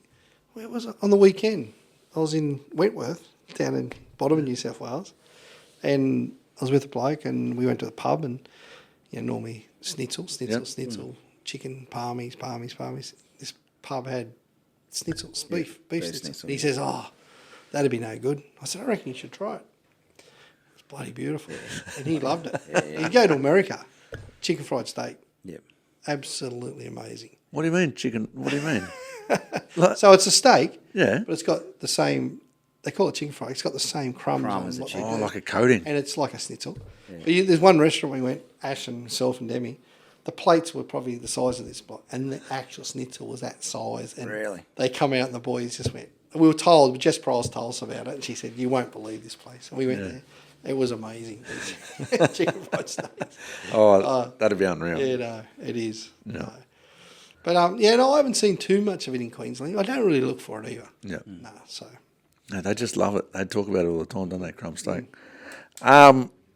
where was it? On the weekend, I was in Wentworth, down in bottom of New South Wales, and I was with a bloke, and we went to the pub, and you know, normally schnitzel, chicken, palmies. This pub had schnitzels, beef schnitzel. schnitzel, And he says, "Oh, that'd be no good." I said, "I reckon you should try it. It's bloody beautiful," and he loved it. You go to America, chicken fried steak, Yep. absolutely amazing. What do you mean, chicken? What do you mean? So it's a steak, Yeah. but it's got the same. They call it chicken fried. It's got the same crumbs Crumb on as the what they chicken. do. Like a coating. And it's like a schnitzel. But there's one restaurant we went, Ash and myself and Demi. The plates were probably the size of this block, and the actual schnitzel was that size. And Really? They come out, and the boys just went. We were told, Jess Price told us about it, and she said, "You won't believe this place." And we went there. It was amazing. Chicken fried steak. Oh, that'd be unreal. Yeah, no, it is. No. But no, I haven't seen too much of it in Queensland. I don't really look for it either. Yeah. No, so. No, they just love it. They talk about it all the time, don't they, crumb steak?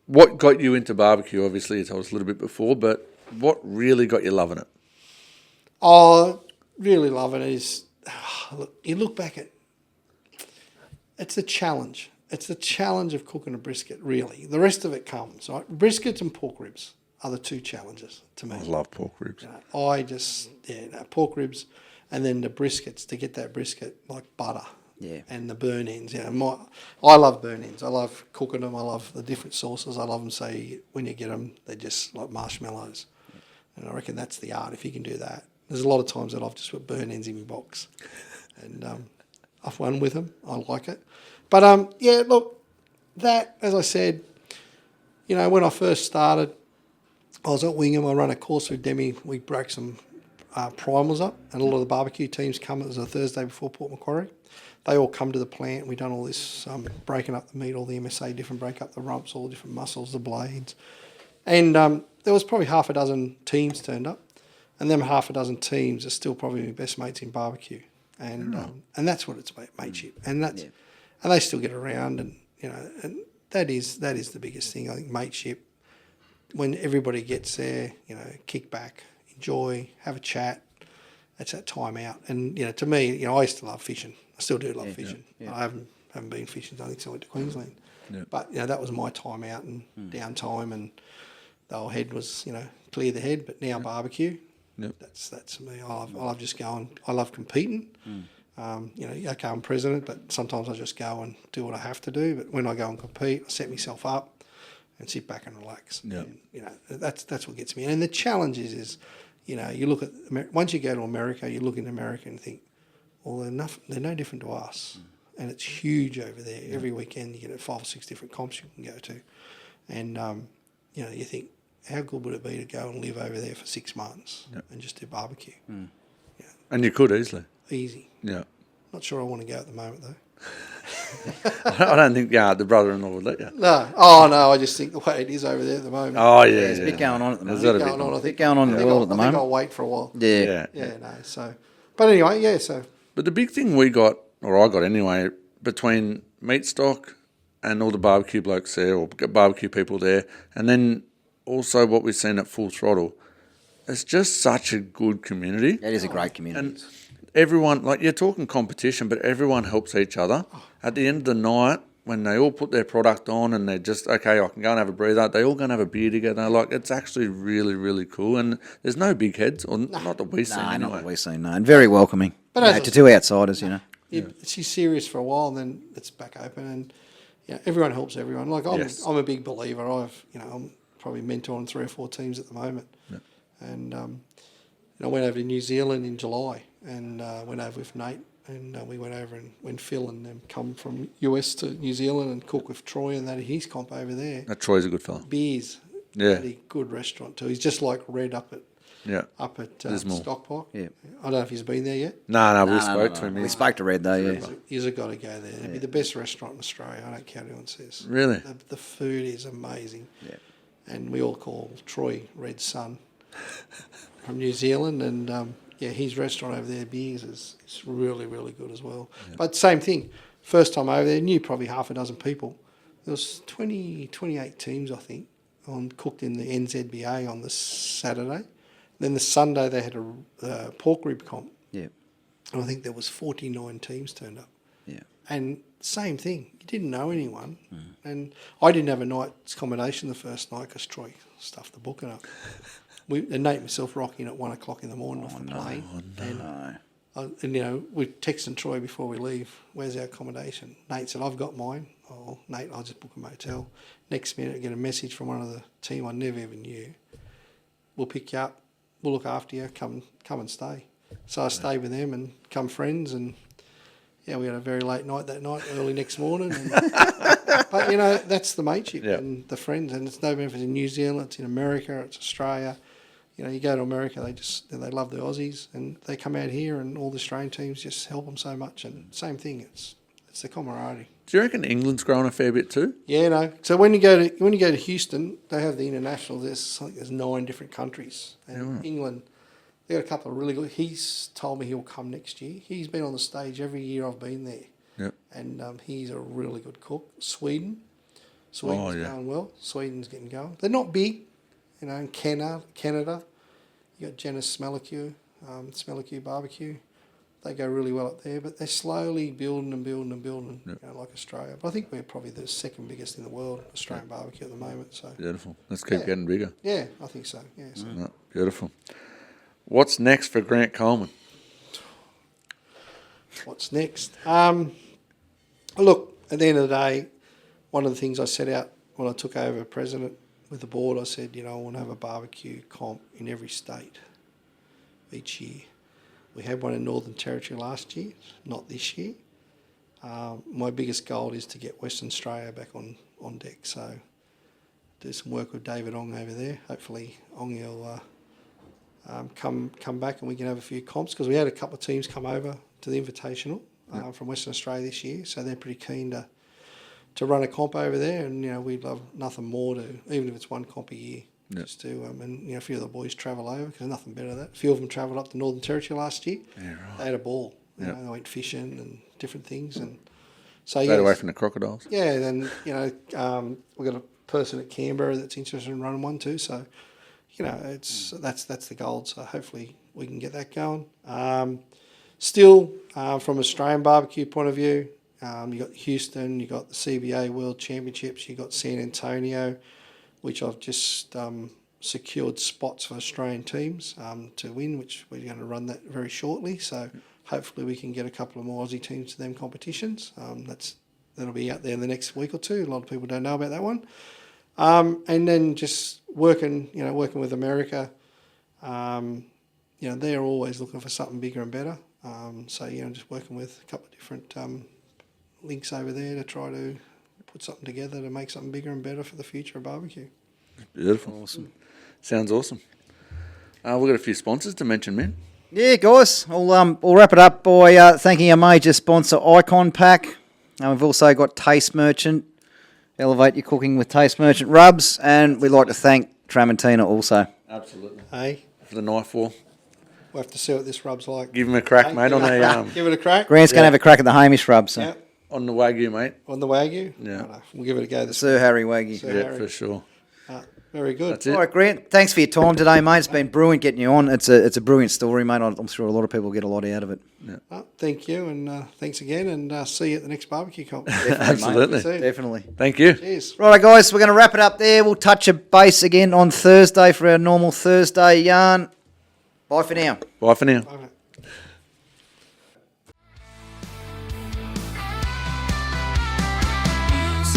What got you into barbecue? Obviously, you told us a little bit before, but what really got you loving it? Oh, really love it is, look, you look back at, it's a challenge. It's the challenge of cooking a brisket, really. The rest of it comes, right? Briskets and pork ribs are the two challenges to me. I love pork ribs. Pork ribs, and then the briskets, to get that brisket like butter. Yeah. And the burn ends. I love burn ends. I love cooking them. I love the different sauces. I love them. So when you get them, they're just like marshmallows. And I reckon that's the art. If you can do that, there's a lot of times that I've just put burn ends in my box, and I've won with them. I like it. But look, that, as I said, you know, when I first started, I was at Wingham. I ran a course with Demi. We broke some primals up, and a lot of the barbecue teams come. It was a Thursday before Port Macquarie. They all come to the plant. We've done all this breaking up the meat, all the MSA, break up the rumps, all the different muscles, the blades. And there was probably half a dozen teams turned up. And them half a dozen teams are still probably my best mates in barbecue. And that's what it's about, mateship. And that's and they still get around, and you know, and that is the biggest thing, I think, mateship. When everybody gets there, you know, kick back, enjoy, have a chat. That's that time out. And you know, to me, you know, I used to love fishing. I still do love fishing. Yeah. I haven't been fishing since I went to Queensland. Yeah. But you know, that was my time out and downtime, and the whole head was, you know, clear the head. But now barbecue, that's me. I love just going. I love competing. You know, okay, I'm president, but sometimes I just go and do what I have to do. But when I go and compete, I set myself up and sit back and relax. Yeah. And, you know, that's what gets me. And the challenge is, you know, you look at once you go to America, you look in America and think, well, they're no different to us, and it's huge over there. Yeah. Every weekend you get 5 or 6 different comps you can go to, and you know, you think, how good would it be to go and live over there for 6 months and just do barbecue? Yeah. And you could easily. Easy. Yeah. Not sure I want to go at the moment though. I don't think the brother-in-law would let you. No. Oh no, I just think the way it is over there at the moment. Oh yeah, There's a bit going on at the moment. There's I think going on in the world at the I moment. think I'll wait for a while. Yeah. No. So, but anyway, yeah. So. But the big thing we got, or I got anyway, between meat stock and all the barbecue blokes there, or barbecue people there, and then also what we've seen at Full Throttle, it's just such a good community. It is a great community. And everyone, like, you're talking competition, but everyone helps each other. At the end of the night, when they all put their product on and they're just, okay, I can go and have a breather, they all go and have a beer together. Like, it's actually really, really cool. And there's no big heads, or not that we've seen anyway. Not that we've seen, no. And very welcoming. But you know, to two outsiders, you know. She's serious for a while, and then it's back open, and you know, everyone helps everyone. Like I'm a big believer. I'm probably mentoring 3 or 4 teams at the moment, and I went over to New Zealand in July and went over with Nate And we went over and when Phil and them come from US to New Zealand and cook with Troy and that his comp over there. Troy's a good fella. Beers. Yeah. Really good restaurant too. He's just like Red up at Stockport. Yeah. I don't know if he's been there yet. No, we spoke to him. We spoke to Red though, yeah. You've got to go there. It'd be the best restaurant in Australia. I don't care what anyone says. Really? The food is amazing. Yeah. And we all call Troy Red's son from New Zealand. And his restaurant over there, Beers, is really, really good as well. Yeah. But same thing. First time over there, knew probably half a dozen people. There was 28 teams, I think, cooked in the NZBA on the Saturday. Then the Sunday they had a pork rib comp. Yeah. And I think there was 49 teams turned up. Yeah. And same thing. You didn't know anyone. And I didn't have a night's accommodation the first night because Troy stuffed the booking up. And Nate and myself rocking at 1 o'clock in the morning off the plane. And we're texting Troy before we leave, where's our accommodation? Nate said, I've got mine. Oh, Nate, I'll just book a motel. Next minute, I get a message from one of the team I never even knew. We'll pick you up. We'll look after you. Come and stay. So I stayed with them and become friends. And, we had a very late night that night, early next morning. And, but, that's the mateship and the friends. And it's no different in New Zealand. It's in America. It's Australia. You go to America, they love the Aussies, and they come out here, and all the Australian teams just help them so much. And same thing, it's the camaraderie. Do you reckon England's grown a fair bit too? Yeah, no. So when you go to Houston, they have the international. There's 9 different countries, and England, they got a couple of really good. He's told me he'll come next year. He's been on the stage every year I've been there. Yep. And he's a really good cook. Sweden's going well. Sweden's getting going. They're not big, in Canada. You got Janice Smellicue, Smellicue Barbecue. They go really well up there, but they're slowly building, like Australia. But I think we're probably the second biggest in the world, Australian barbecue at the moment. So beautiful. Let's keep getting bigger. Yeah, I think so. Yeah. So. No, beautiful. What's next for Grant Coleman? What's next? Look, at the end of the day, one of the things I set out when I took over president with the board, I said, I want to have a barbecue comp in every state each year. We had one in Northern Territory last year, not this year. My biggest goal is to get Western Australia back on deck. So do some work with David Ong over there. Hopefully Ong will come back and we can have a few comps, because we had a couple of teams come over to the Invitational from Western Australia this year. So they're pretty keen to run a comp over there, and we'd love nothing more to, even if it's one comp a year, just to and a few of the boys travel over, because there's nothing better than that. A few of them travelled up to Northern Territory last year. Yeah, right. They had a ball. They went fishing and different things, and so stayed away from the crocodiles. Yeah, then we've got a person at Canberra that's interested in running one too. So it's that's the goal. So hopefully we can get that going. Still, from Australian barbecue point of view. You got Houston, you got the CBA World Championships, you got San Antonio, which I've just secured spots for Australian teams to win, which we're going to run that very shortly. So hopefully we can get a couple of more Aussie teams to them competitions. That'll be out there in the next week or two. A lot of people don't know about that one. And then just working with America. They're always looking for something bigger and better. So just working with a couple of different links over there to try to put something together to make something bigger and better for the future of barbecue. Beautiful. Awesome. Sounds awesome. We've got a few sponsors to mention, man. Yeah, guys, we'll wrap it up by thanking our major sponsor, Icon Pack. We've also got Taste Merchant. Elevate your cooking with Taste Merchant rubs. And we'd like to thank Tramontina also. Absolutely. Hey? For the knife war. We'll have to see what this rub's like. Give him a crack, mate, on the... Give it a crack. Grant's going to have a crack at the Hamish rub, so... Yep. On the Wagyu, mate. On the Wagyu? Yeah. Right, we'll give it a go. The Sir Harry Wagyu. Harry. For sure. Very good. That's it. All right, Grant, thanks for your time today, mate. It's been brilliant getting you on. It's a brilliant story, mate. I'm sure a lot of people get a lot out of it. Yeah. Thank you, and thanks again, and see you at the next barbecue comp. Absolutely. Definitely. Thank you. Cheers. Right, guys, we're going to wrap it up there. We'll touch a base again on Thursday for our normal Thursday yarn. Bye for now. Bye for now. Bye.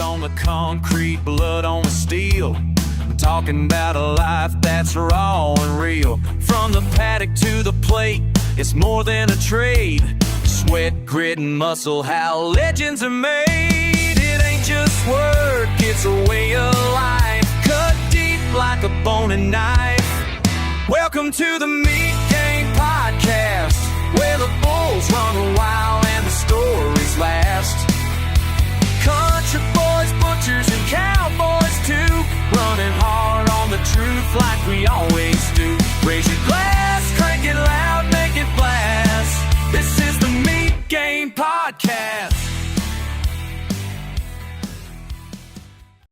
On the concrete, blood on the steel. I'm talking about a life that's raw and real. From the paddock to the plate, it's more than a trade. sweat, grit, and muscle, how legends are made. It ain't just work, it's a way of life, cut deep like a bone and knife. Welcome to the Meat Game Podcast, where the bulls run wild and the stories last. Country boys, butchers, and cowboys too, running hard on the truth like we always do. Raise your glass, crank it loud, make it blast. This is the Meat Game Podcast.